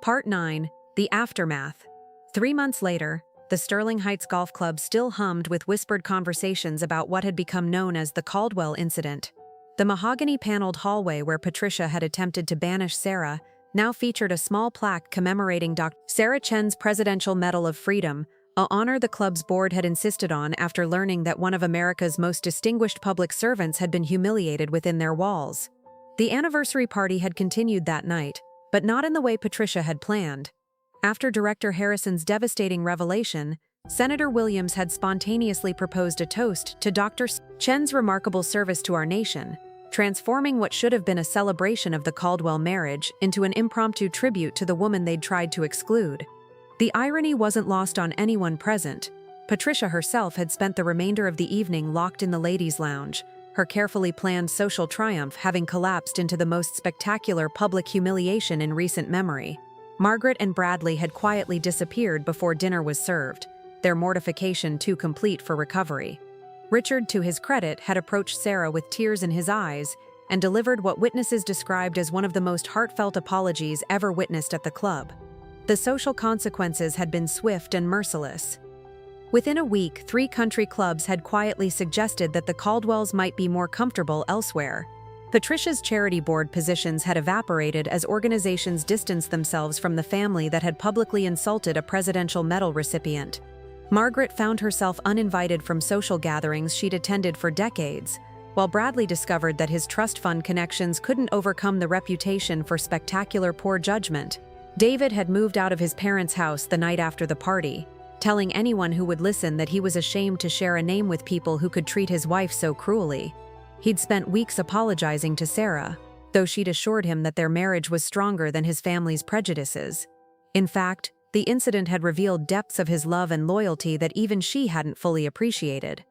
Part 9. The Aftermath. 3 months later, the Sterling Heights Golf Club still hummed with whispered conversations about what had become known as the Caldwell incident. The mahogany-paneled hallway where Patricia had attempted to banish Sarah now featured a small plaque commemorating Dr. Sarah Chen's Presidential Medal of Freedom, an honor the club's board had insisted on after learning that one of America's most distinguished public servants had been humiliated within their walls. The anniversary party had continued that night, but not in the way Patricia had planned. After Director Harrison's devastating revelation, Senator Williams had spontaneously proposed a toast to Dr. Chen's remarkable service to our nation, transforming what should have been a celebration of the Caldwell marriage into an impromptu tribute to the woman they'd tried to exclude. The irony wasn't lost on anyone present. Patricia herself had spent the remainder of the evening locked in the ladies' lounge, her carefully planned social triumph having collapsed into the most spectacular public humiliation in recent memory. Margaret and Bradley had quietly disappeared before dinner was served, their mortification too complete for recovery. Richard, to his credit, had approached Sarah with tears in his eyes and delivered what witnesses described as one of the most heartfelt apologies ever witnessed at the club. The social consequences had been swift and merciless. Within a week, 3 country clubs had quietly suggested that the Caldwells might be more comfortable elsewhere. Patricia's charity board positions had evaporated as organizations distanced themselves from the family that had publicly insulted a presidential medal recipient. Margaret found herself uninvited from social gatherings she'd attended for decades, while Bradley discovered that his trust fund connections couldn't overcome the reputation for spectacular poor judgment. David had moved out of his parents' house the night after the party, telling anyone who would listen that he was ashamed to share a name with people who could treat his wife so cruelly. He'd spent weeks apologizing to Sarah, though she'd assured him that their marriage was stronger than his family's prejudices. In fact, the incident had revealed depths of his love and loyalty that even she hadn't fully appreciated.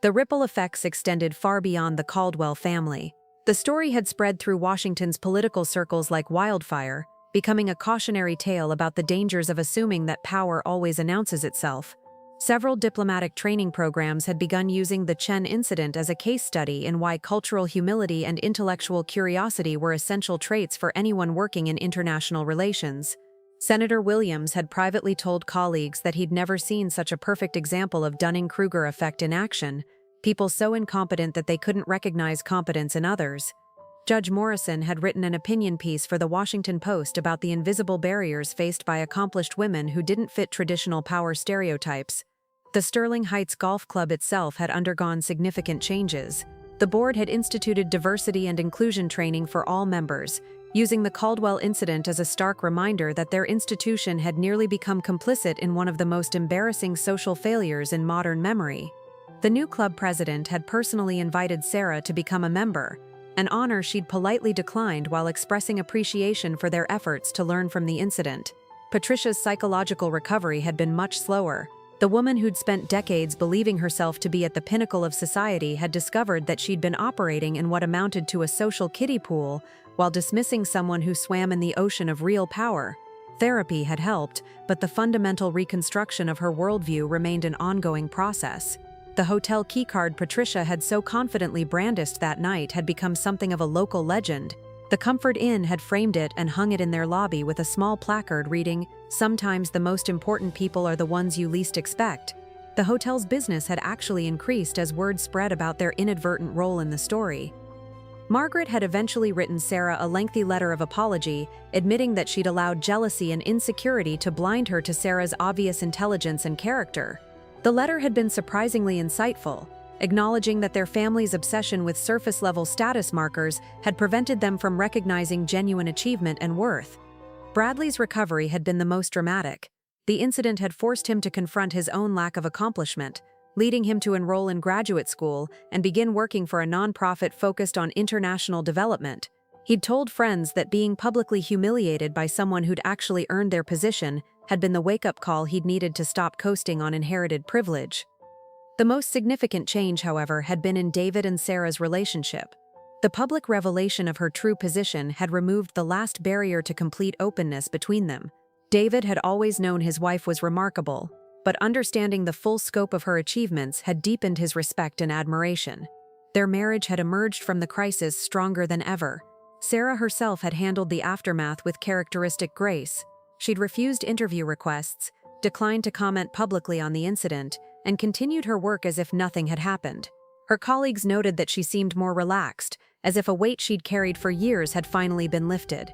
The ripple effects extended far beyond the Caldwell family. The story had spread through Washington's political circles like wildfire, becoming a cautionary tale about the dangers of assuming that power always announces itself. Several diplomatic training programs had begun using the Chen incident as a case study in why cultural humility and intellectual curiosity were essential traits for anyone working in international relations. Senator Williams had privately told colleagues that he'd never seen such a perfect example of Dunning-Kruger effect in action, people so incompetent that they couldn't recognize competence in others. Judge Morrison had written an opinion piece for the Washington Post about the invisible barriers faced by accomplished women who didn't fit traditional power stereotypes. The Sterling Heights Golf Club itself had undergone significant changes. The board had instituted diversity and inclusion training for all members, using the Caldwell incident as a stark reminder that their institution had nearly become complicit in one of the most embarrassing social failures in modern memory. The new club president had personally invited Sarah to become a member, an honor she'd politely declined while expressing appreciation for their efforts to learn from the incident. Patricia's psychological recovery had been much slower. The woman who'd spent decades believing herself to be at the pinnacle of society had discovered that she'd been operating in what amounted to a social kiddie pool while dismissing someone who swam in the ocean of real power. Therapy had helped, but the fundamental reconstruction of her worldview remained an ongoing process. The hotel keycard Patricia had so confidently brandished that night had become something of a local legend. The Comfort Inn had framed it and hung it in their lobby with a small placard reading, "Sometimes the most important people are the ones you least expect." The hotel's business had actually increased as word spread about their inadvertent role in the story. Margaret had eventually written Sarah a lengthy letter of apology, admitting that she'd allowed jealousy and insecurity to blind her to Sarah's obvious intelligence and character. The letter had been surprisingly insightful, acknowledging that their family's obsession with surface-level status markers had prevented them from recognizing genuine achievement and worth. Bradley's recovery had been the most dramatic. The incident had forced him to confront his own lack of accomplishment, leading him to enroll in graduate school and begin working for a nonprofit focused on international development. He'd told friends that being publicly humiliated by someone who'd actually earned their position had been the wake-up call he'd needed to stop coasting on inherited privilege. The most significant change, however, had been in David and Sarah's relationship. The public revelation of her true position had removed the last barrier to complete openness between them. David had always known his wife was remarkable, but understanding the full scope of her achievements had deepened his respect and admiration. Their marriage had emerged from the crisis stronger than ever. Sarah herself had handled the aftermath with characteristic grace. She'd refused interview requests, declined to comment publicly on the incident, and continued her work as if nothing had happened. Her colleagues noted that she seemed more relaxed, as if a weight she'd carried for years had finally been lifted.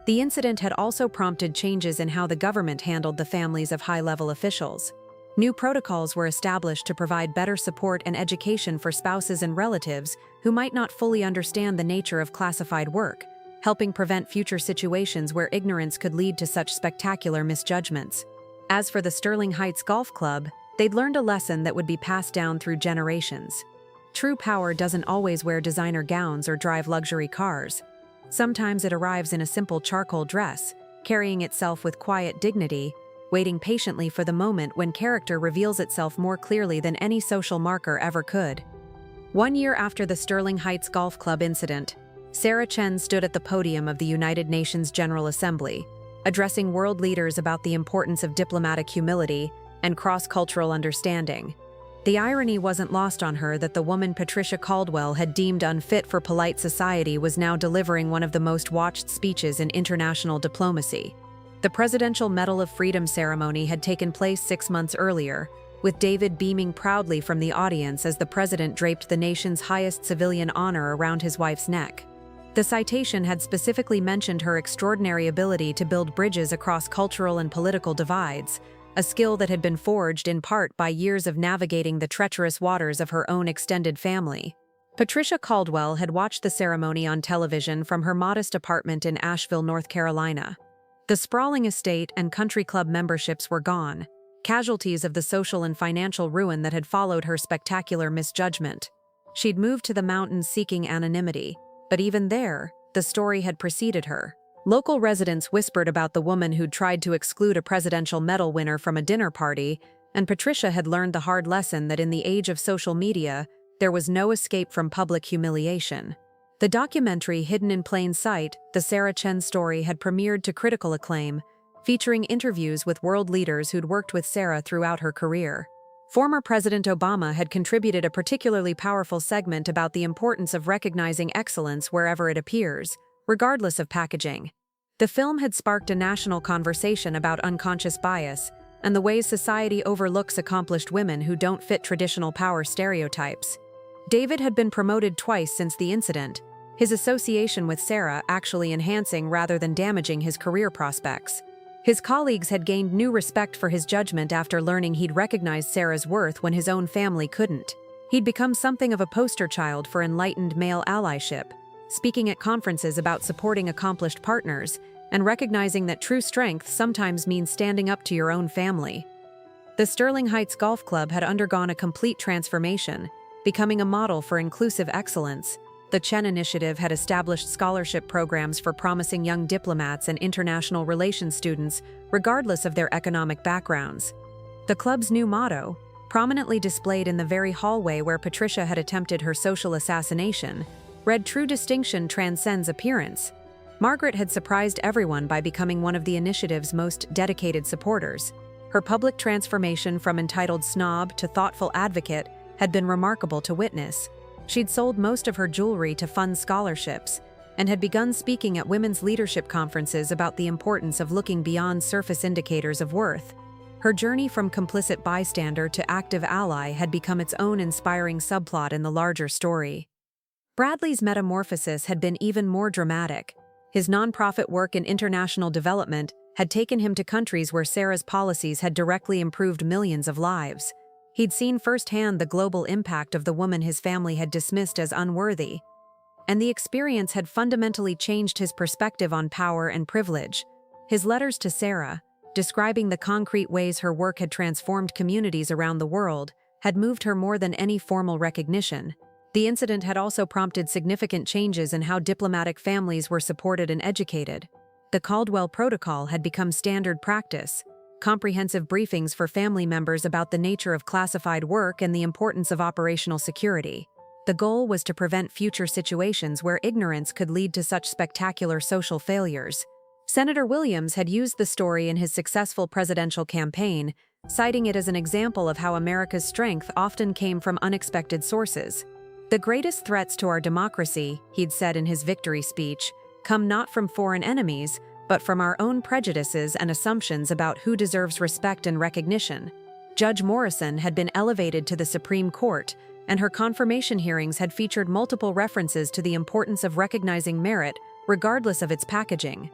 The incident had also prompted changes in how the government handled the families of high-level officials. New protocols were established to provide better support and education for spouses and relatives who might not fully understand the nature of classified work, helping prevent future situations where ignorance could lead to such spectacular misjudgments. As for the Sterling Heights Golf Club, they'd learned a lesson that would be passed down through generations. True power doesn't always wear designer gowns or drive luxury cars. Sometimes it arrives in a simple charcoal dress, carrying itself with quiet dignity, waiting patiently for the moment when character reveals itself more clearly than any social marker ever could. 1 year after the Sterling Heights Golf Club incident, Sarah Chen stood at the podium of the United Nations General Assembly, addressing world leaders about the importance of diplomatic humility and cross-cultural understanding. The irony wasn't lost on her that the woman Patricia Caldwell had deemed unfit for polite society was now delivering one of the most watched speeches in international diplomacy. The Presidential Medal of Freedom ceremony had taken place 6 months earlier, with David beaming proudly from the audience as the president draped the nation's highest civilian honor around his wife's neck. The citation had specifically mentioned her extraordinary ability to build bridges across cultural and political divides, a skill that had been forged in part by years of navigating the treacherous waters of her own extended family. Patricia Caldwell had watched the ceremony on television from her modest apartment in Asheville, North Carolina. The sprawling estate and country club memberships were gone, casualties of the social and financial ruin that had followed her spectacular misjudgment. She'd moved to the mountains seeking anonymity, but even there, the story had preceded her. Local residents whispered about the woman who'd tried to exclude a presidential medal winner from a dinner party, and Patricia had learned the hard lesson that in the age of social media, there was no escape from public humiliation. The documentary Hidden in Plain Sight, the Sarah Chen story, had premiered to critical acclaim, featuring interviews with world leaders who'd worked with Sarah throughout her career. Former President Obama had contributed a particularly powerful segment about the importance of recognizing excellence wherever it appears, regardless of packaging. The film had sparked a national conversation about unconscious bias and the ways society overlooks accomplished women who don't fit traditional power stereotypes. David had been promoted twice since the incident, his association with Sarah actually enhancing rather than damaging his career prospects. His colleagues had gained new respect for his judgment after learning he'd recognized Sarah's worth when his own family couldn't. He'd become something of a poster child for enlightened male allyship, speaking at conferences about supporting accomplished partners and recognizing that true strength sometimes means standing up to your own family. The Sterling Heights Golf Club had undergone a complete transformation, becoming a model for inclusive excellence. The Chen Initiative had established scholarship programs for promising young diplomats and international relations students, regardless of their economic backgrounds. The club's new motto, prominently displayed in the very hallway where Patricia had attempted her social assassination, read "True distinction transcends appearance." Margaret had surprised everyone by becoming one of the initiative's most dedicated supporters. Her public transformation from entitled snob to thoughtful advocate had been remarkable to witness. She'd sold most of her jewelry to fund scholarships and had begun speaking at women's leadership conferences about the importance of looking beyond surface indicators of worth. Her journey from complicit bystander to active ally had become its own inspiring subplot in the larger story. Bradley's metamorphosis had been even more dramatic. His nonprofit work in international development had taken him to countries where Sarah's policies had directly improved millions of lives. He'd seen firsthand the global impact of the woman his family had dismissed as unworthy, and the experience had fundamentally changed his perspective on power and privilege. His letters to Sarah, describing the concrete ways her work had transformed communities around the world, had moved her more than any formal recognition. The incident had also prompted significant changes in how diplomatic families were supported and educated. The Caldwell Protocol had become standard practice, comprehensive briefings for family members about the nature of classified work and the importance of operational security. The goal was to prevent future situations where ignorance could lead to such spectacular social failures. Senator Williams had used the story in his successful presidential campaign, citing it as an example of how America's strength often came from unexpected sources. "The greatest threats to our democracy," he'd said in his victory speech, "come not from foreign enemies, but from our own prejudices and assumptions about who deserves respect and recognition." Judge Morrison had been elevated to the Supreme Court, and her confirmation hearings had featured multiple references to the importance of recognizing merit, regardless of its packaging.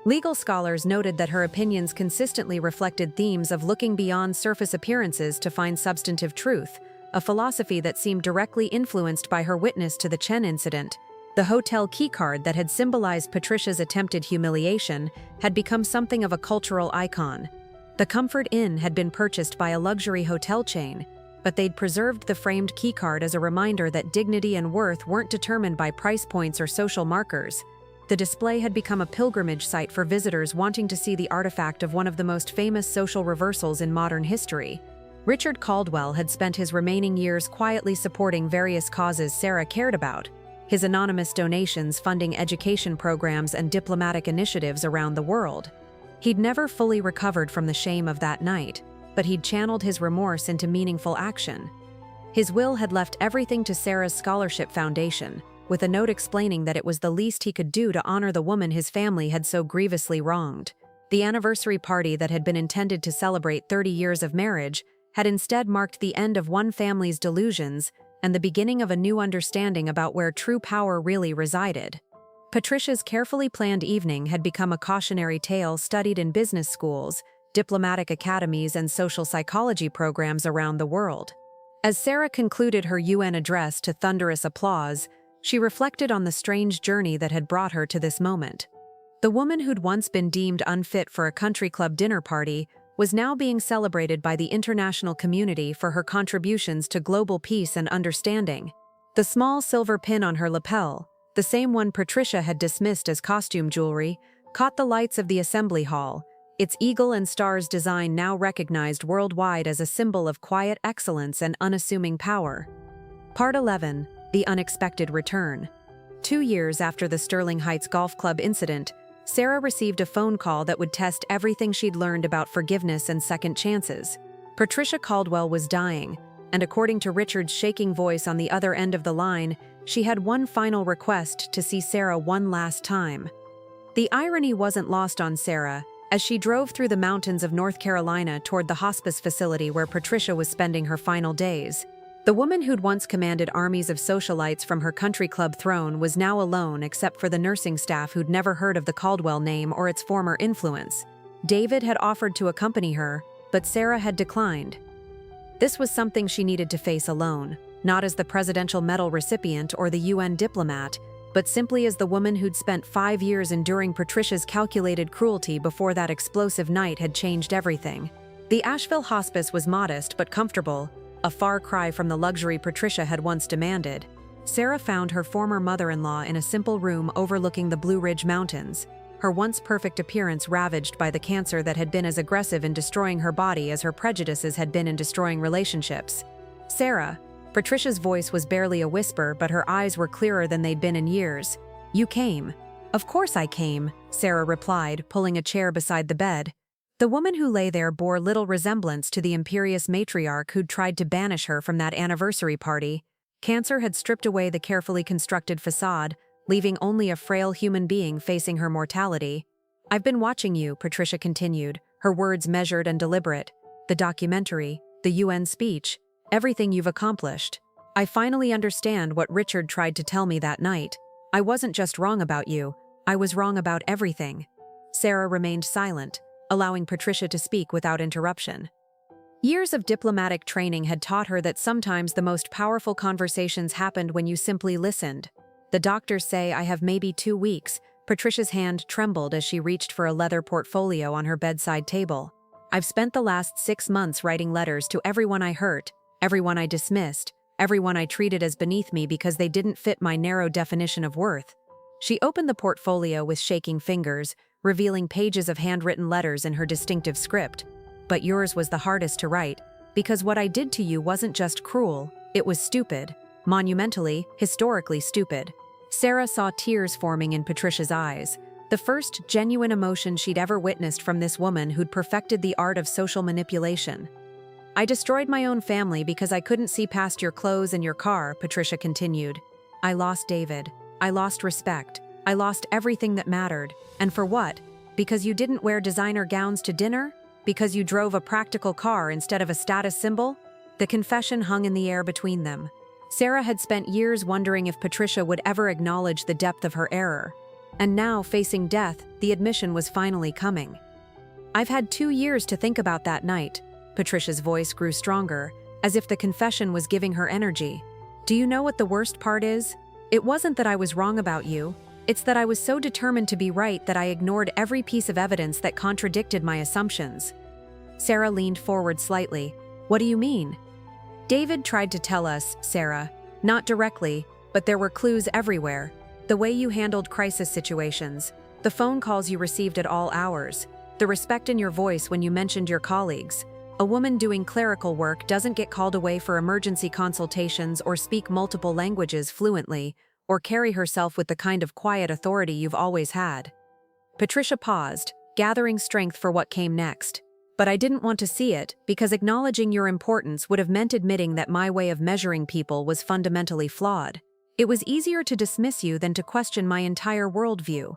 Legal scholars noted that her opinions consistently reflected themes of looking beyond surface appearances to find substantive truth, a philosophy that seemed directly influenced by her witness to the Chen incident. The hotel keycard that had symbolized Patricia's attempted humiliation had become something of a cultural icon. The Comfort Inn had been purchased by a luxury hotel chain, but they'd preserved the framed keycard as a reminder that dignity and worth weren't determined by price points or social markers. The display had become a pilgrimage site for visitors wanting to see the artifact of one of the most famous social reversals in modern history. Richard Caldwell had spent his remaining years quietly supporting various causes Sarah cared about, his anonymous donations funding education programs and diplomatic initiatives around the world. He'd never fully recovered from the shame of that night, but he'd channeled his remorse into meaningful action. His will had left everything to Sarah's scholarship foundation, with a note explaining that it was the least he could do to honor the woman his family had so grievously wronged. The anniversary party that had been intended to celebrate 30 years of marriage had instead marked the end of one family's delusions and the beginning of a new understanding about where true power really resided. Patricia's carefully planned evening had become a cautionary tale studied in business schools, diplomatic academies, and social psychology programs around the world. As Sarah concluded her UN address to thunderous applause, she reflected on the strange journey that had brought her to this moment. The woman who'd once been deemed unfit for a country club dinner party was now being celebrated by the international community for her contributions to global peace and understanding. The small silver pin on her lapel, the same one Patricia had dismissed as costume jewelry, caught the lights of the assembly hall, its eagle and stars design now recognized worldwide as a symbol of quiet excellence and unassuming power. Part 11. The Unexpected Return. 2 years after the Sterling Heights Golf Club incident, Sarah received a phone call that would test everything she'd learned about forgiveness and second chances. Patricia Caldwell was dying, and according to Richard's shaking voice on the other end of the line, she had one final request: to see Sarah one last time. The irony wasn't lost on Sarah, as she drove through the mountains of North Carolina toward the hospice facility where Patricia was spending her final days. The woman who'd once commanded armies of socialites from her country club throne was now alone except for the nursing staff who'd never heard of the Caldwell name or its former influence. David had offered to accompany her, but Sarah had declined. This was something she needed to face alone, not as the Presidential Medal recipient or the UN diplomat, but simply as the woman who'd spent 5 years enduring Patricia's calculated cruelty before that explosive night had changed everything. The Asheville hospice was modest but comfortable, a far cry from the luxury Patricia had once demanded. Sarah found her former mother-in-law in a simple room overlooking the Blue Ridge Mountains, her once perfect appearance ravaged by the cancer that had been as aggressive in destroying her body as her prejudices had been in destroying relationships. "Sarah," Patricia's voice was barely a whisper, but her eyes were clearer than they'd been in years. "You came." "Of course I came," Sarah replied, pulling a chair beside the bed. The woman who lay there bore little resemblance to the imperious matriarch who'd tried to banish her from that anniversary party. Cancer had stripped away the carefully constructed facade, leaving only a frail human being facing her mortality. "I've been watching you," Patricia continued, her words measured and deliberate. "The documentary, the UN speech, everything you've accomplished. I finally understand what Richard tried to tell me that night. I wasn't just wrong about you, I was wrong about everything." Sarah remained silent, allowing Patricia to speak without interruption. Years of diplomatic training had taught her that sometimes the most powerful conversations happened when you simply listened. "The doctors say I have maybe 2 weeks." Patricia's hand trembled as she reached for a leather portfolio on her bedside table. "I've spent the last 6 months writing letters to everyone I hurt, everyone I dismissed, everyone I treated as beneath me because they didn't fit my narrow definition of worth." She opened the portfolio with shaking fingers, revealing pages of handwritten letters in her distinctive script. "But yours was the hardest to write, because what I did to you wasn't just cruel, it was stupid. Monumentally, historically stupid." Sarah saw tears forming in Patricia's eyes, the first genuine emotion she'd ever witnessed from this woman who'd perfected the art of social manipulation. "I destroyed my own family because I couldn't see past your clothes and your car," Patricia continued. "I lost David. I lost respect. I lost everything that mattered. And for what? Because you didn't wear designer gowns to dinner? Because you drove a practical car instead of a status symbol?" The confession hung in the air between them. Sarah had spent years wondering if Patricia would ever acknowledge the depth of her error. And now, facing death, the admission was finally coming. "I've had 2 years to think about that night." Patricia's voice grew stronger, as if the confession was giving her energy. "Do you know what the worst part is? It wasn't that I was wrong about you. It's that I was so determined to be right that I ignored every piece of evidence that contradicted my assumptions." Sarah leaned forward slightly. "What do you mean?" "David tried to tell us, Sarah. Not directly, but there were clues everywhere. The way you handled crisis situations, the phone calls you received at all hours, the respect in your voice when you mentioned your colleagues. A woman doing clerical work doesn't get called away for emergency consultations or speak multiple languages fluently, or carry herself with the kind of quiet authority you've always had. Patricia paused, gathering strength for what came next. But I didn't want to see it, because acknowledging your importance would have meant admitting that my way of measuring people was fundamentally flawed. It was easier to dismiss you than to question my entire worldview.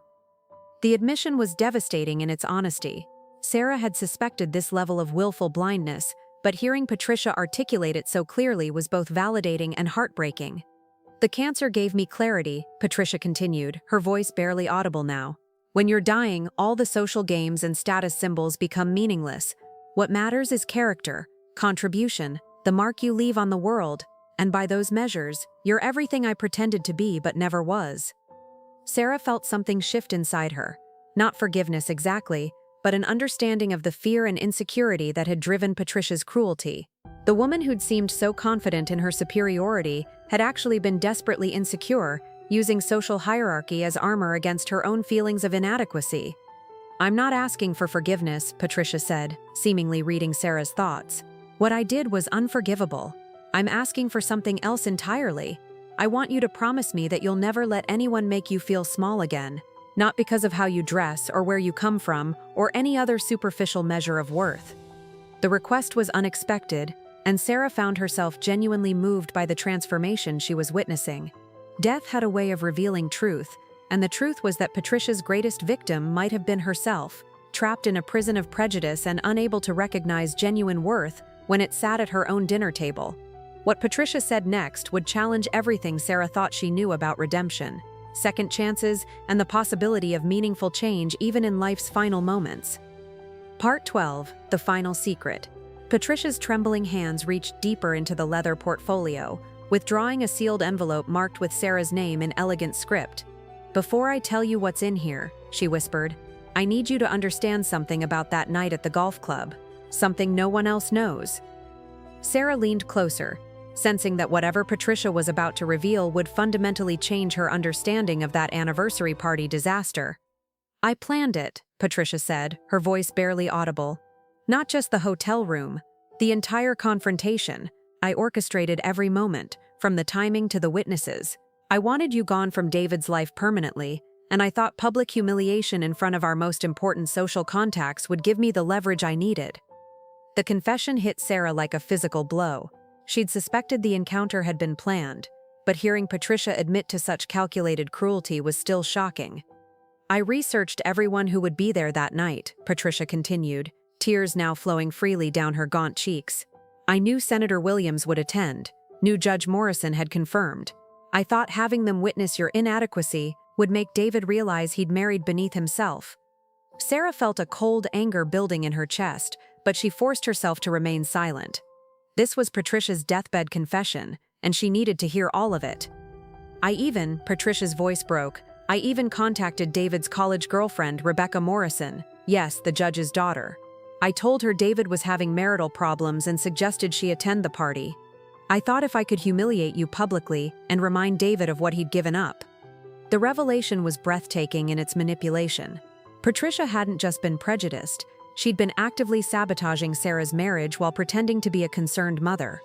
The admission was devastating in its honesty. Sarah had suspected this level of willful blindness, but hearing Patricia articulate it so clearly was both validating and heartbreaking. The cancer gave me clarity, Patricia continued, her voice barely audible now. When you're dying, all the social games and status symbols become meaningless. What matters is character, contribution, the mark you leave on the world, and by those measures, you're everything I pretended to be but never was. Sarah felt something shift inside her. Not forgiveness exactly, but an understanding of the fear and insecurity that had driven Patricia's cruelty. The woman who'd seemed so confident in her superiority had actually been desperately insecure, using social hierarchy as armor against her own feelings of inadequacy. I'm not asking for forgiveness, Patricia said, seemingly reading Sarah's thoughts. What I did was unforgivable. I'm asking for something else entirely. I want you to promise me that you'll never let anyone make you feel small again. Not because of how you dress or where you come from or any other superficial measure of worth. The request was unexpected, and Sarah found herself genuinely moved by the transformation she was witnessing. Death had a way of revealing truth, and the truth was that Patricia's greatest victim might have been herself, trapped in a prison of prejudice and unable to recognize genuine worth when it sat at her own dinner table. What Patricia said next would challenge everything Sarah thought she knew about redemption, second chances, and the possibility of meaningful change even in life's final moments. Part 12, The Final Secret. Patricia's trembling hands reached deeper into the leather portfolio, withdrawing a sealed envelope marked with Sarah's name in elegant script. Before I tell you what's in here, she whispered, I need you to understand something about that night at the golf club. Something no one else knows. Sarah leaned closer, sensing that whatever Patricia was about to reveal would fundamentally change her understanding of that anniversary party disaster. I planned it, Patricia said, her voice barely audible. Not just the hotel room, the entire confrontation. I orchestrated every moment, from the timing to the witnesses. I wanted you gone from David's life permanently, and I thought public humiliation in front of our most important social contacts would give me the leverage I needed. The confession hit Sarah like a physical blow. She'd suspected the encounter had been planned, but hearing Patricia admit to such calculated cruelty was still shocking. I researched everyone who would be there that night, Patricia continued, tears now flowing freely down her gaunt cheeks. I knew Senator Williams would attend, knew Judge Morrison had confirmed. I thought having them witness your inadequacy would make David realize he'd married beneath himself. Sarah felt a cold anger building in her chest, but she forced herself to remain silent. This was Patricia's deathbed confession, and she needed to hear all of it. Patricia's voice broke, I even contacted David's college girlfriend, Rebecca Morrison, yes, the judge's daughter. I told her David was having marital problems and suggested she attend the party. I thought if I could humiliate you publicly and remind David of what he'd given up. The revelation was breathtaking in its manipulation. Patricia hadn't just been prejudiced, she'd been actively sabotaging Sarah's marriage while pretending to be a concerned mother.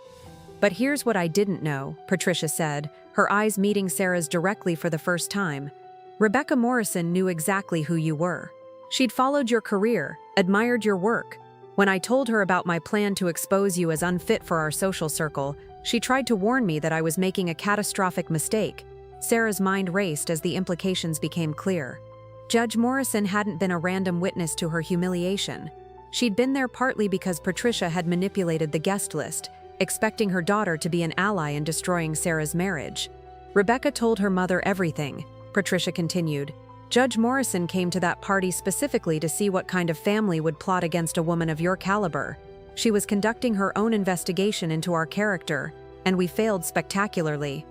But here's what I didn't know, Patricia said, her eyes meeting Sarah's directly for the first time. Rebecca Morrison knew exactly who you were. She'd followed your career, admired your work. When I told her about my plan to expose you as unfit for our social circle, she tried to warn me that I was making a catastrophic mistake. Sarah's mind raced as the implications became clear. Judge Morrison hadn't been a random witness to her humiliation. She'd been there partly because Patricia had manipulated the guest list, expecting her daughter to be an ally in destroying Sarah's marriage. Rebecca told her mother everything, Patricia continued. Judge Morrison came to that party specifically to see what kind of family would plot against a woman of your caliber. She was conducting her own investigation into our character, and we failed spectacularly.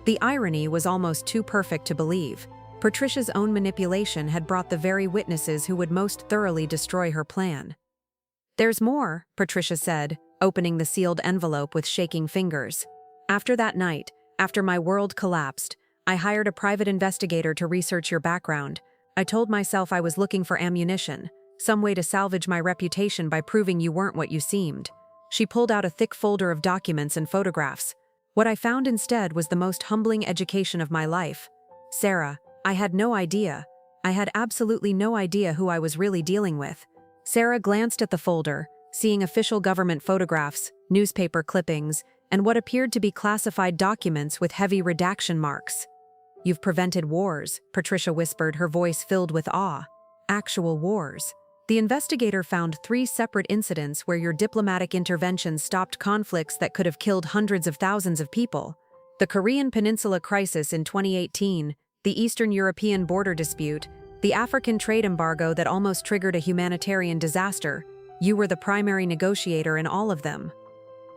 The irony was almost too perfect to believe. Patricia's own manipulation had brought the very witnesses who would most thoroughly destroy her plan. There's more, Patricia said, opening the sealed envelope with shaking fingers. After that night, after my world collapsed, I hired a private investigator to research your background. I told myself I was looking for ammunition, some way to salvage my reputation by proving you weren't what you seemed. She pulled out a thick folder of documents and photographs. What I found instead was the most humbling education of my life. Sarah, I had no idea. I had absolutely no idea who I was really dealing with. Sarah glanced at the folder, seeing official government photographs, newspaper clippings, and what appeared to be classified documents with heavy redaction marks. "You've prevented wars," Patricia whispered, her voice filled with awe. "Actual wars. The investigator found 3 separate incidents where your diplomatic intervention stopped conflicts that could have killed hundreds of thousands of people. The Korean Peninsula crisis in 2018, the Eastern European border dispute, the African trade embargo that almost triggered a humanitarian disaster. You were the primary negotiator in all of them."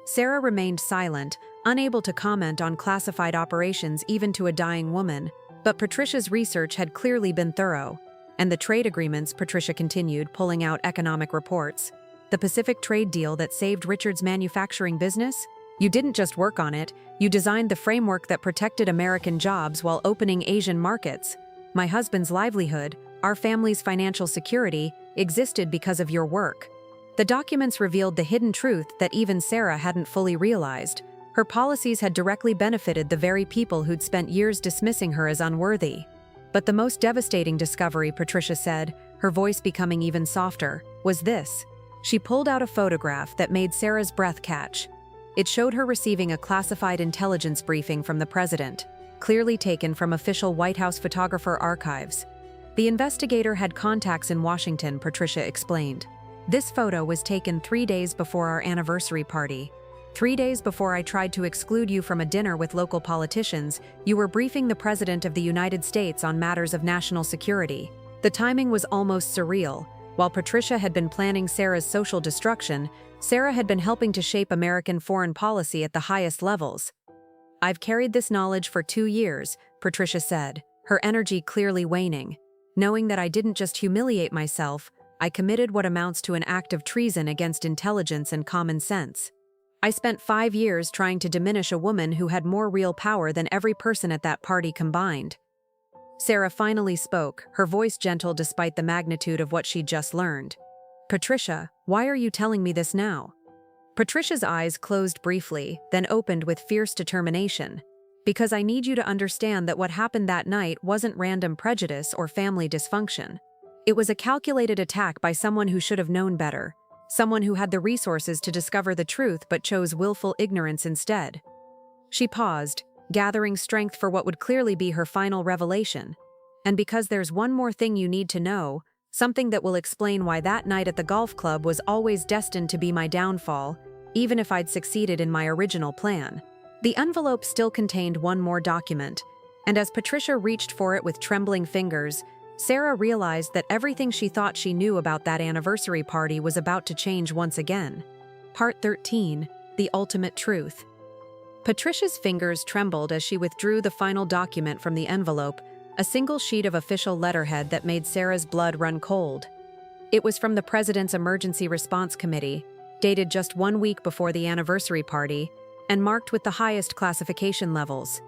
Sarah remained silent, unable to comment on classified operations even to a dying woman, but Patricia's research had clearly been thorough. "And the trade agreements," Patricia continued, pulling out economic reports. "The Pacific trade deal that saved Richard's manufacturing business? You didn't just work on it, you designed the framework that protected American jobs while opening Asian markets. My husband's livelihood, our family's financial security, existed because of your work." The documents revealed the hidden truth that even Sarah hadn't fully realized. Her policies had directly benefited the very people who'd spent years dismissing her as unworthy. But the most devastating discovery, Patricia said, her voice becoming even softer, was this. She pulled out a photograph that made Sarah's breath catch. It showed her receiving a classified intelligence briefing from the president, clearly taken from official White House photographer archives. The investigator had contacts in Washington, Patricia explained. "This photo was taken 3 days before our anniversary party. 3 days before I tried to exclude you from a dinner with local politicians, you were briefing the President of the United States on matters of national security." The timing was almost surreal. While Patricia had been planning Sarah's social destruction, Sarah had been helping to shape American foreign policy at the highest levels. "I've carried this knowledge for 2 years, Patricia said, her energy clearly waning. "Knowing that I didn't just humiliate myself, I committed what amounts to an act of treason against intelligence and common sense. I spent 5 years trying to diminish a woman who had more real power than every person at that party combined." Sarah finally spoke, her voice gentle despite the magnitude of what she'd just learned. "Patricia, why are you telling me this now?" Patricia's eyes closed briefly, then opened with fierce determination. "Because I need you to understand that what happened that night wasn't random prejudice or family dysfunction. It was a calculated attack by someone who should have known better. Someone who had the resources to discover the truth but chose willful ignorance instead." She paused, gathering strength for what would clearly be her final revelation. "And because there's one more thing you need to know, something that will explain why that night at the golf club was always destined to be my downfall, even if I'd succeeded in my original plan." The envelope still contained one more document, and as Patricia reached for it with trembling fingers, Sarah realized that everything she thought she knew about that anniversary party was about to change once again. Part 13, The Ultimate Truth. Patricia's fingers trembled as she withdrew the final document from the envelope, a single sheet of official letterhead that made Sarah's blood run cold. It was from the President's Emergency Response Committee, dated just 1 week before the anniversary party, and marked with the highest classification levels.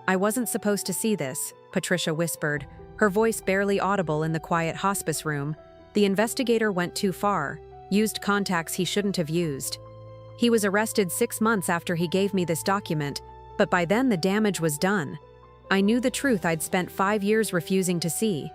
"I wasn't supposed to see this," Patricia whispered, her voice barely audible in the quiet hospice room. "The investigator went too far, used contacts he shouldn't have used. He was arrested 6 months after he gave me this document, but by then the damage was done. I knew the truth I'd spent 5 years refusing to see."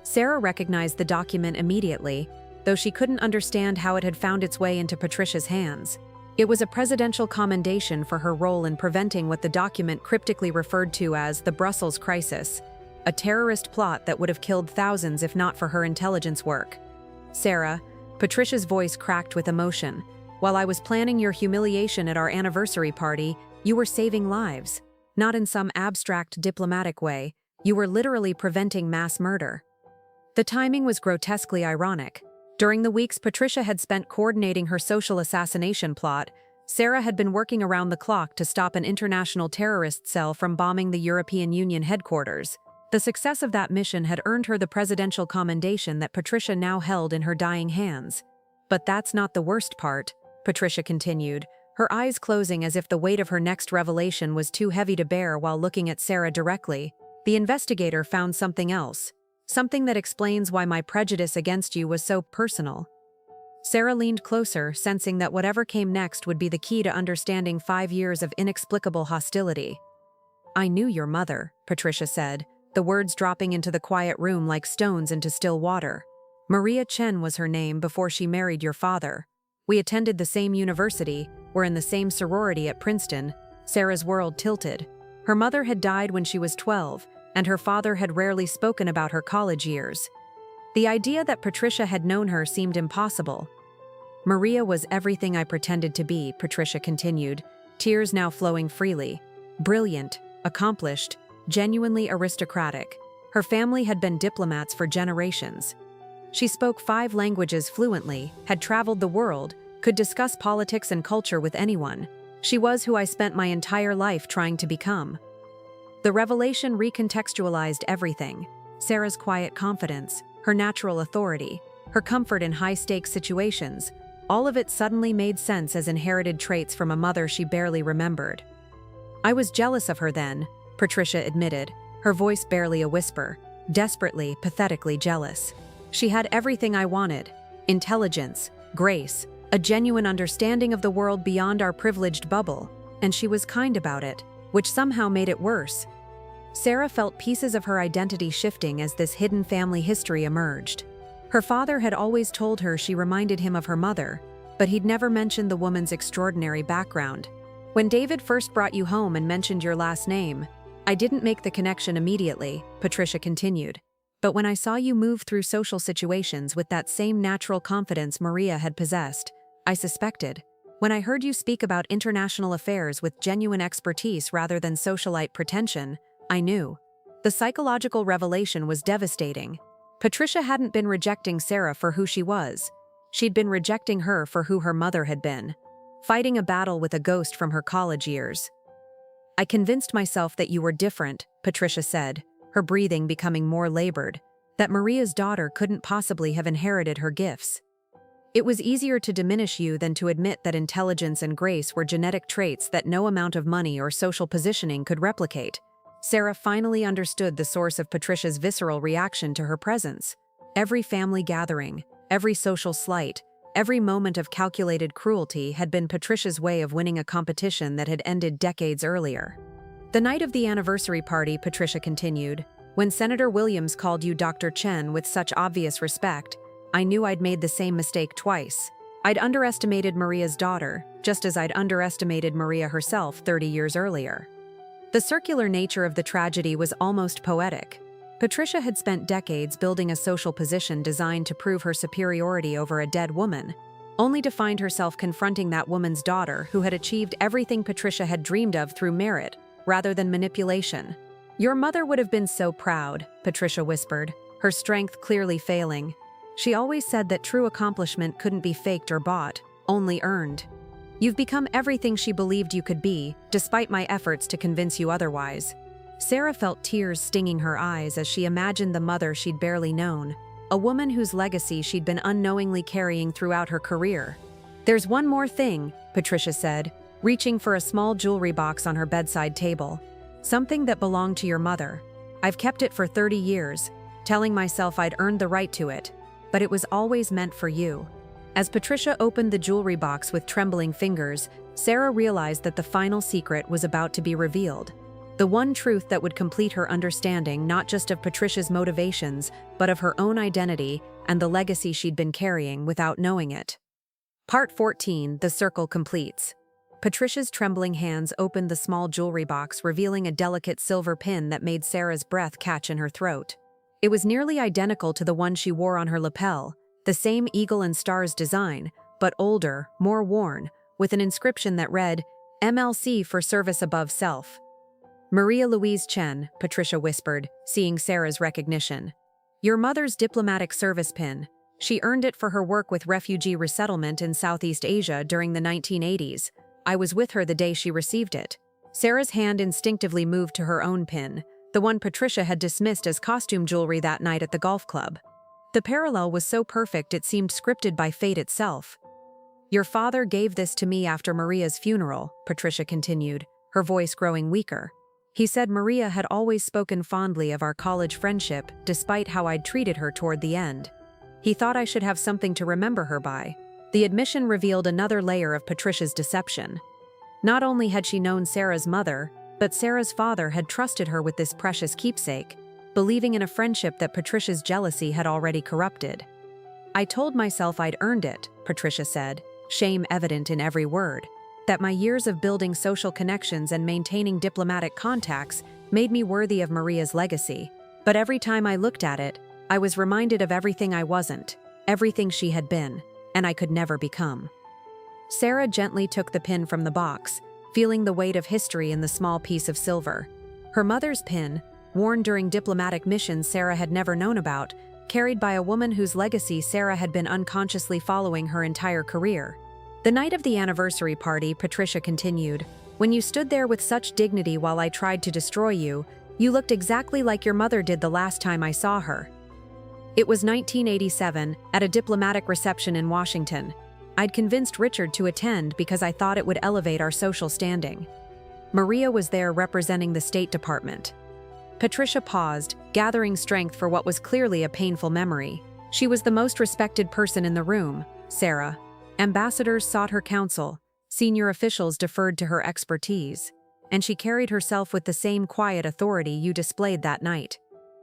Sarah recognized the document immediately, though she couldn't understand how it had found its way into Patricia's hands. It was a presidential commendation for her role in preventing what the document cryptically referred to as the Brussels Crisis, a terrorist plot that would have killed thousands if not for her intelligence work. "Sarah," Patricia's voice cracked with emotion, "while I was planning your humiliation at our anniversary party, you were saving lives. Not in some abstract diplomatic way, you were literally preventing mass murder." The timing was grotesquely ironic. During the weeks Patricia had spent coordinating her social assassination plot, Sarah had been working around the clock to stop an international terrorist cell from bombing the European Union headquarters. The success of that mission had earned her the presidential commendation that Patricia now held in her dying hands. "But that's not the worst part," Patricia continued, her eyes closing as if the weight of her next revelation was too heavy to bear while looking at Sarah directly. "The investigator found something else. Something that explains why my prejudice against you was so personal." Sarah leaned closer, sensing that whatever came next would be the key to understanding 5 years of inexplicable hostility. "I knew your mother," Patricia said, the words dropping into the quiet room like stones into still water. "Maria Chen was her name before she married your father. We attended the same university, were in the same sorority at Princeton." Sarah's world tilted. Her mother had died when she was 12, and her father had rarely spoken about her college years. The idea that Patricia had known her seemed impossible. "Maria was everything I pretended to be," Patricia continued, tears now flowing freely. "Brilliant, accomplished, genuinely aristocratic. Her family had been diplomats for generations. She spoke 5 languages fluently, had traveled the world, could discuss politics and culture with anyone. She was who I spent my entire life trying to become." The revelation recontextualized everything: Sarah's quiet confidence, her natural authority, her comfort in high-stakes situations. All of it suddenly made sense as inherited traits from a mother she barely remembered. "I was jealous of her then," Patricia admitted, her voice barely a whisper, desperately, pathetically jealous. "She had everything I wanted: intelligence, grace, a genuine understanding of the world beyond our privileged bubble, and she was kind about it, which somehow made it worse." Sarah felt pieces of her identity shifting as this hidden family history emerged. Her father had always told her she reminded him of her mother, but he'd never mentioned the woman's extraordinary background. "When David first brought you home and mentioned your last name, I didn't make the connection immediately," Patricia continued. "But when I saw you move through social situations with that same natural confidence Maria had possessed, I suspected. When I heard you speak about international affairs with genuine expertise rather than socialite pretension, I knew." The psychological revelation was devastating. Patricia hadn't been rejecting Sarah for who she was. She'd been rejecting her for who her mother had been, fighting a battle with a ghost from her college years. "I convinced myself that you were different," Patricia said, her breathing becoming more labored, "that Maria's daughter couldn't possibly have inherited her gifts. It was easier to diminish you than to admit that intelligence and grace were genetic traits that no amount of money or social positioning could replicate." Sarah finally understood the source of Patricia's visceral reaction to her presence. Every family gathering, every social slight, every moment of calculated cruelty had been Patricia's way of winning a competition that had ended decades earlier. "The night of the anniversary party," Patricia continued, "when Senator Williams called you Dr. Chen with such obvious respect, I knew I'd made the same mistake twice. I'd underestimated Maria's daughter, just as I'd underestimated Maria herself 30 years earlier." The circular nature of the tragedy was almost poetic. Patricia had spent decades building a social position designed to prove her superiority over a dead woman, only to find herself confronting that woman's daughter who had achieved everything Patricia had dreamed of through merit, rather than manipulation. "Your mother would have been so proud," Patricia whispered, her strength clearly failing. "She always said that true accomplishment couldn't be faked or bought, only earned. You've become everything she believed you could be, despite my efforts to convince you otherwise." Sarah felt tears stinging her eyes as she imagined the mother she'd barely known, a woman whose legacy she'd been unknowingly carrying throughout her career. "There's one more thing," Patricia said, reaching for a small jewelry box on her bedside table. "Something that belonged to your mother. I've kept it for 30 years, telling myself I'd earned the right to it, but it was always meant for you." As Patricia opened the jewelry box with trembling fingers, Sarah realized that the final secret was about to be revealed. The one truth that would complete her understanding not just of Patricia's motivations, but of her own identity and the legacy she'd been carrying without knowing it. Part 14, The Circle Completes. Patricia's trembling hands opened the small jewelry box, revealing a delicate silver pin that made Sarah's breath catch in her throat. It was nearly identical to the one she wore on her lapel, the same eagle and stars design, but older, more worn, with an inscription that read, "MLC for service above self." "Maria Louise Chen," Patricia whispered, seeing Sarah's recognition. "Your mother's diplomatic service pin. She earned it for her work with refugee resettlement in Southeast Asia during the 1980s. I was with her the day she received it." Sarah's hand instinctively moved to her own pin, the one Patricia had dismissed as costume jewelry that night at the golf club. The parallel was so perfect it seemed scripted by fate itself. "Your father gave this to me after Maria's funeral," Patricia continued, her voice growing weaker. He said Maria had always spoken fondly of our college friendship, despite how I'd treated her toward the end. He thought I should have something to remember her by. The admission revealed another layer of Patricia's deception. Not only had she known Sarah's mother, but Sarah's father had trusted her with this precious keepsake, believing in a friendship that Patricia's jealousy had already corrupted. I told myself I'd earned it, Patricia said, shame evident in every word, that my years of building social connections and maintaining diplomatic contacts made me worthy of Maria's legacy. But every time I looked at it, I was reminded of everything I wasn't, everything she had been, and I could never become. Sarah gently took the pin from the box, feeling the weight of history in the small piece of silver. Her mother's pin, worn during diplomatic missions Sarah had never known about, carried by a woman whose legacy Sarah had been unconsciously following her entire career. The night of the anniversary party, Patricia continued, when you stood there with such dignity while I tried to destroy you, you looked exactly like your mother did the last time I saw her. It was 1987, at a diplomatic reception in Washington. I'd convinced Richard to attend because I thought it would elevate our social standing. Maria was there representing the State Department. Patricia paused, gathering strength for what was clearly a painful memory. She was the most respected person in the room, Sarah. Ambassadors sought her counsel, senior officials deferred to her expertise, and she carried herself with the same quiet authority you displayed that night,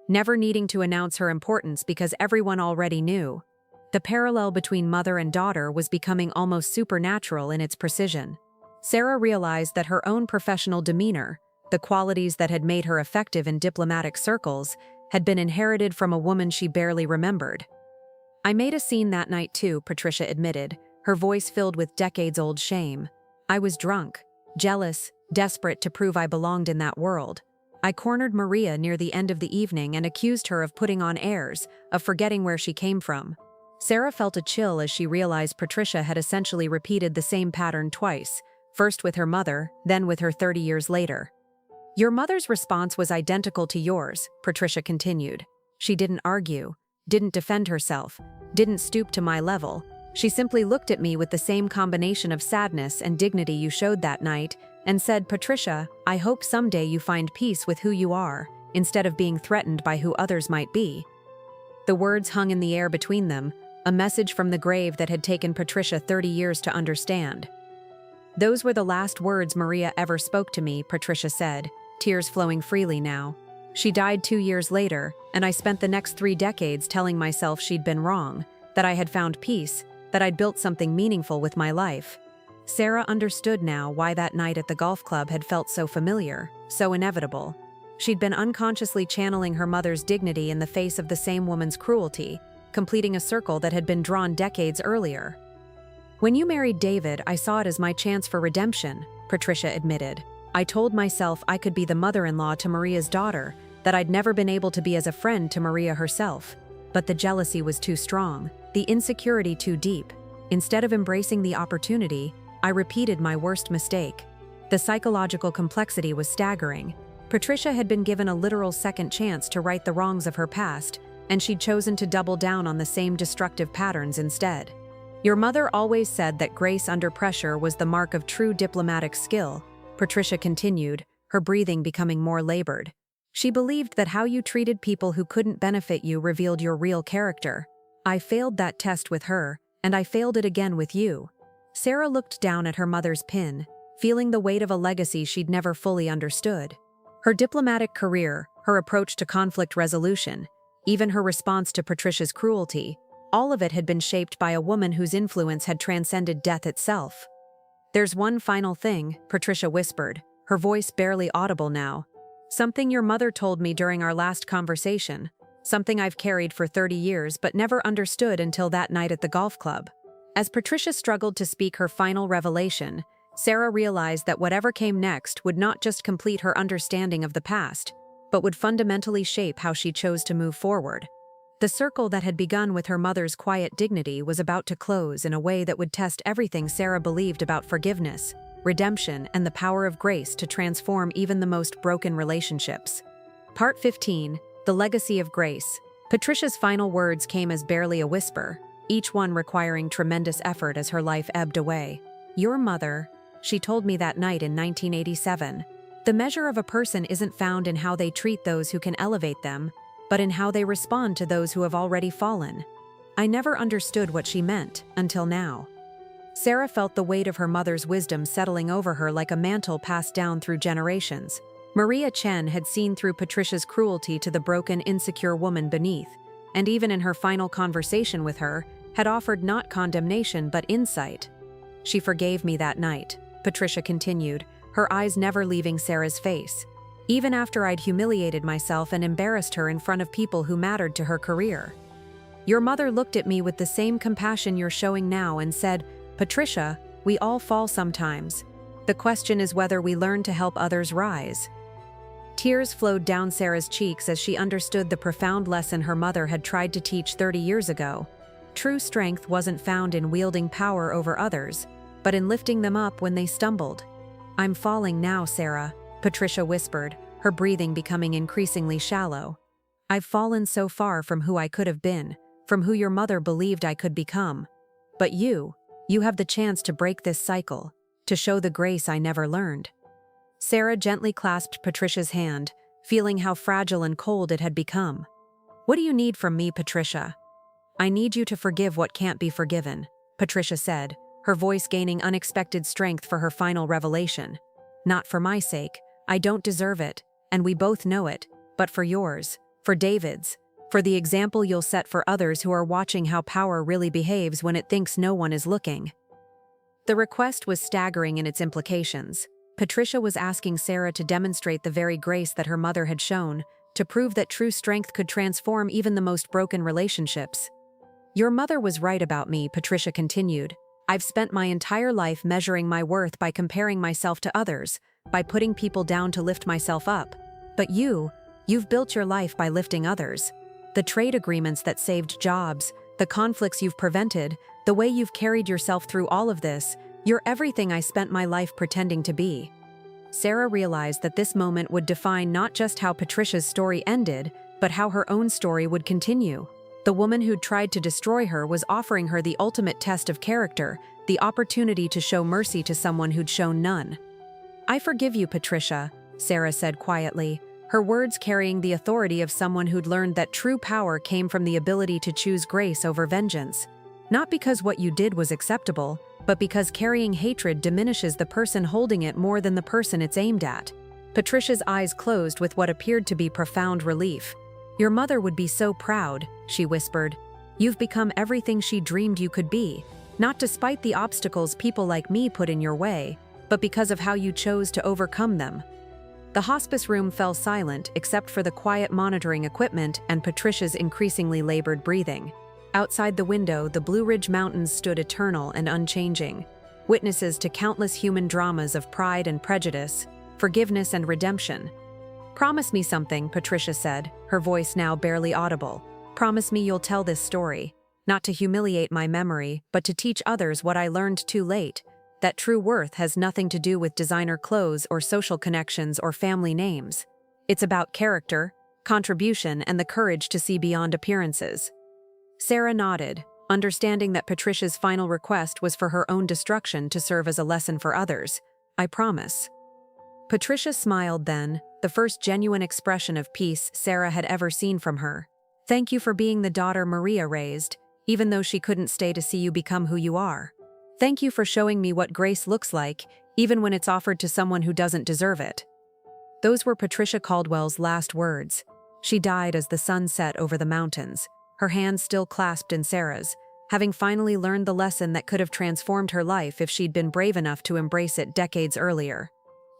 never needing to announce her importance because everyone already knew. The parallel between mother and daughter was becoming almost supernatural in its precision. Sarah realized that her own professional demeanor, the qualities that had made her effective in diplomatic circles, had been inherited from a woman she barely remembered. I made a scene that night too, Patricia admitted, her voice filled with decades-old shame. I was drunk, jealous, desperate to prove I belonged in that world. I cornered Maria near the end of the evening and accused her of putting on airs, of forgetting where she came from. Sarah felt a chill as she realized Patricia had essentially repeated the same pattern twice, first with her mother, then with her 30 years later. Your mother's response was identical to yours, Patricia continued. She didn't argue, didn't defend herself, didn't stoop to my level. She simply looked at me with the same combination of sadness and dignity you showed that night and said, Patricia, I hope someday you find peace with who you are, instead of being threatened by who others might be. The words hung in the air between them, a message from the grave that had taken Patricia 30 years to understand. Those were the last words Maria ever spoke to me, Patricia said, tears flowing freely now. She died 2 years later, and I spent the next 3 decades telling myself she'd been wrong, that I had found peace, that I'd built something meaningful with my life. Sarah understood now why that night at the golf club had felt so familiar, so inevitable. She'd been unconsciously channeling her mother's dignity in the face of the same woman's cruelty, completing a circle that had been drawn decades earlier. When you married David, I saw it as my chance for redemption, Patricia admitted. I told myself I could be the mother-in-law to Maria's daughter, that I'd never been able to be as a friend to Maria herself. But the jealousy was too strong, the insecurity too deep. Instead of embracing the opportunity, I repeated my worst mistake. The psychological complexity was staggering. Patricia had been given a literal second chance to right the wrongs of her past, and she'd chosen to double down on the same destructive patterns instead. Your mother always said that grace under pressure was the mark of true diplomatic skill, Patricia continued, her breathing becoming more labored. She believed that how you treated people who couldn't benefit you revealed your real character. I failed that test with her, and I failed it again with you. Sarah looked down at her mother's pin, feeling the weight of a legacy she'd never fully understood. Her diplomatic career, her approach to conflict resolution, even her response to Patricia's cruelty, all of it had been shaped by a woman whose influence had transcended death itself. There's one final thing, Patricia whispered, her voice barely audible now. Something your mother told me during our last conversation, something I've carried for 30 years but never understood until that night at the golf club. As Patricia struggled to speak her final revelation, Sarah realized that whatever came next would not just complete her understanding of the past, but would fundamentally shape how she chose to move forward. The circle that had begun with her mother's quiet dignity was about to close in a way that would test everything Sarah believed about forgiveness, redemption, and the power of grace to transform even the most broken relationships. Part 15, The Legacy of Grace. Patricia's final words came as barely a whisper, each one requiring tremendous effort as her life ebbed away. Your mother, she told me that night in 1987, The measure of a person isn't found in how they treat those who can elevate them, but in how they respond to those who have already fallen. I never understood what she meant, until now. Sarah felt the weight of her mother's wisdom settling over her like a mantle passed down through generations. Maria Chen had seen through Patricia's cruelty to the broken, insecure woman beneath, and even in her final conversation with her, had offered not condemnation but insight. She forgave me that night, Patricia continued, her eyes never leaving Sarah's face, even after I'd humiliated myself and embarrassed her in front of people who mattered to her career. Your mother looked at me with the same compassion you're showing now and said, Patricia, we all fall sometimes. The question is whether we learn to help others rise. Tears flowed down Sarah's cheeks as she understood the profound lesson her mother had tried to teach 30 years ago. True strength wasn't found in wielding power over others, but in lifting them up when they stumbled. I'm falling now, Sarah, Patricia whispered, her breathing becoming increasingly shallow. I've fallen so far from who I could have been, from who your mother believed I could become. But you have the chance to break this cycle, to show the grace I never learned. Sarah gently clasped Patricia's hand, feeling how fragile and cold it had become. What do you need from me, Patricia? I need you to forgive what can't be forgiven, Patricia said, her voice gaining unexpected strength for her final revelation. Not for my sake, I don't deserve it, and we both know it, but for yours, for David's, for the example you'll set for others who are watching how power really behaves when it thinks no one is looking. The request was staggering in its implications. Patricia was asking Sarah to demonstrate the very grace that her mother had shown, to prove that true strength could transform even the most broken relationships. Your mother was right about me, Patricia continued. I've spent my entire life measuring my worth by comparing myself to others, by putting people down to lift myself up. But you've built your life by lifting others. The trade agreements that saved jobs, the conflicts you've prevented, the way you've carried yourself through all of this, you're everything I spent my life pretending to be. Sarah realized that this moment would define not just how Patricia's story ended, but how her own story would continue. The woman who'd tried to destroy her was offering her the ultimate test of character, the opportunity to show mercy to someone who'd shown none. I forgive you, Patricia, Sarah said quietly, her words carrying the authority of someone who'd learned that true power came from the ability to choose grace over vengeance. Not because what you did was acceptable, but because carrying hatred diminishes the person holding it more than the person it's aimed at. Patricia's eyes closed with what appeared to be profound relief. Your mother would be so proud, she whispered. You've become everything she dreamed you could be, not despite the obstacles people like me put in your way, but because of how you chose to overcome them. The hospice room fell silent except for the quiet monitoring equipment and Patricia's increasingly labored breathing. Outside the window, the Blue Ridge Mountains stood eternal and unchanging, witnesses to countless human dramas of pride and prejudice, forgiveness and redemption. Promise me something, Patricia said, her voice now barely audible. Promise me you'll tell this story, not to humiliate my memory, but to teach others what I learned too late, that true worth has nothing to do with designer clothes or social connections or family names. It's about character, contribution, and the courage to see beyond appearances. Sarah nodded, understanding that Patricia's final request was for her own destruction to serve as a lesson for others. I promise. Patricia smiled then, the first genuine expression of peace Sarah had ever seen from her. Thank you for being the daughter Maria raised, even though she couldn't stay to see you become who you are. Thank you for showing me what grace looks like, even when it's offered to someone who doesn't deserve it. Those were Patricia Caldwell's last words. She died as the sun set over the mountains, her hands still clasped in Sarah's, having finally learned the lesson that could have transformed her life if she'd been brave enough to embrace it decades earlier.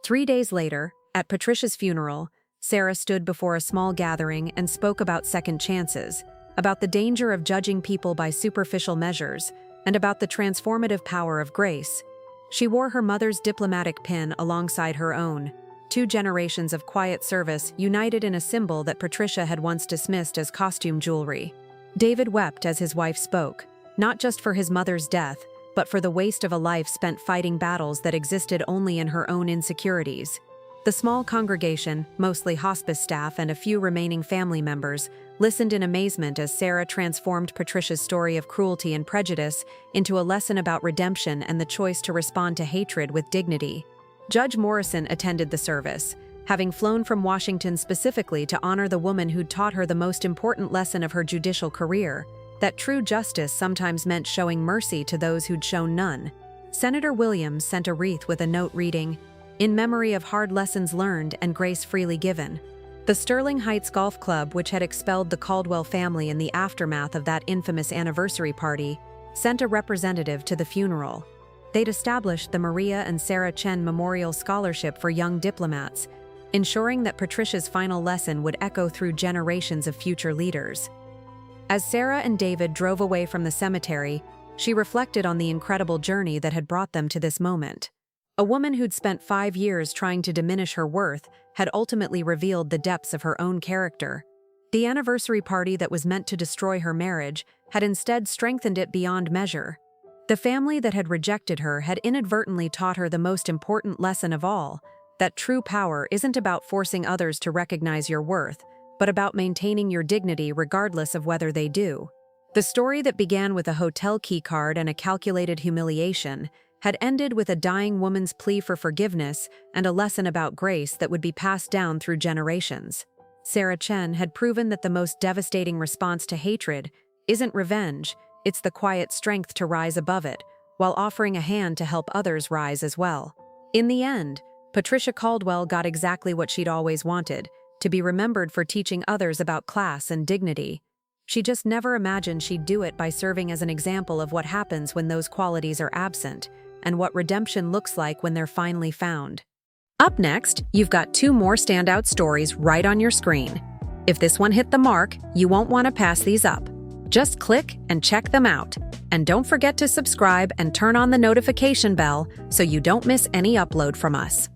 3 days later, at Patricia's funeral, Sarah stood before a small gathering and spoke about second chances, about the danger of judging people by superficial measures, and about the transformative power of grace. She wore her mother's diplomatic pin alongside her own, 2 generations of quiet service united in a symbol that Patricia had once dismissed as costume jewelry. David wept as his wife spoke, not just for his mother's death, but for the waste of a life spent fighting battles that existed only in her own insecurities. The small congregation, mostly hospice staff and a few remaining family members, listened in amazement as Sarah transformed Patricia's story of cruelty and prejudice into a lesson about redemption and the choice to respond to hatred with dignity. Judge Morrison attended the service, having flown from Washington specifically to honor the woman who'd taught her the most important lesson of her judicial career, that true justice sometimes meant showing mercy to those who'd shown none. Senator Williams sent a wreath with a note reading, "In memory of hard lessons learned and grace freely given." The Sterling Heights Golf Club, which had expelled the Caldwell family in the aftermath of that infamous anniversary party, sent a representative to the funeral. They'd established the Maria and Sarah Chen Memorial Scholarship for young diplomats, ensuring that Patricia's final lesson would echo through generations of future leaders. As Sarah and David drove away from the cemetery, she reflected on the incredible journey that had brought them to this moment. A woman who'd spent 5 years trying to diminish her worth had ultimately revealed the depths of her own character. The anniversary party that was meant to destroy her marriage had instead strengthened it beyond measure. The family that had rejected her had inadvertently taught her the most important lesson of all, that true power isn't about forcing others to recognize your worth, but about maintaining your dignity regardless of whether they do. The story that began with a hotel keycard and a calculated humiliation had ended with a dying woman's plea for forgiveness and a lesson about grace that would be passed down through generations. Sarah Chen had proven that the most devastating response to hatred isn't revenge, it's the quiet strength to rise above it, while offering a hand to help others rise as well. In the end, Patricia Caldwell got exactly what she'd always wanted, to be remembered for teaching others about class and dignity. She just never imagined she'd do it by serving as an example of what happens when those qualities are absent, and what redemption looks like when they're finally found. Up next, you've got 2 more standout stories right on your screen. If this one hit the mark, you won't want to pass these up. Just click and check them out. And don't forget to subscribe and turn on the notification bell so you don't miss any upload from us.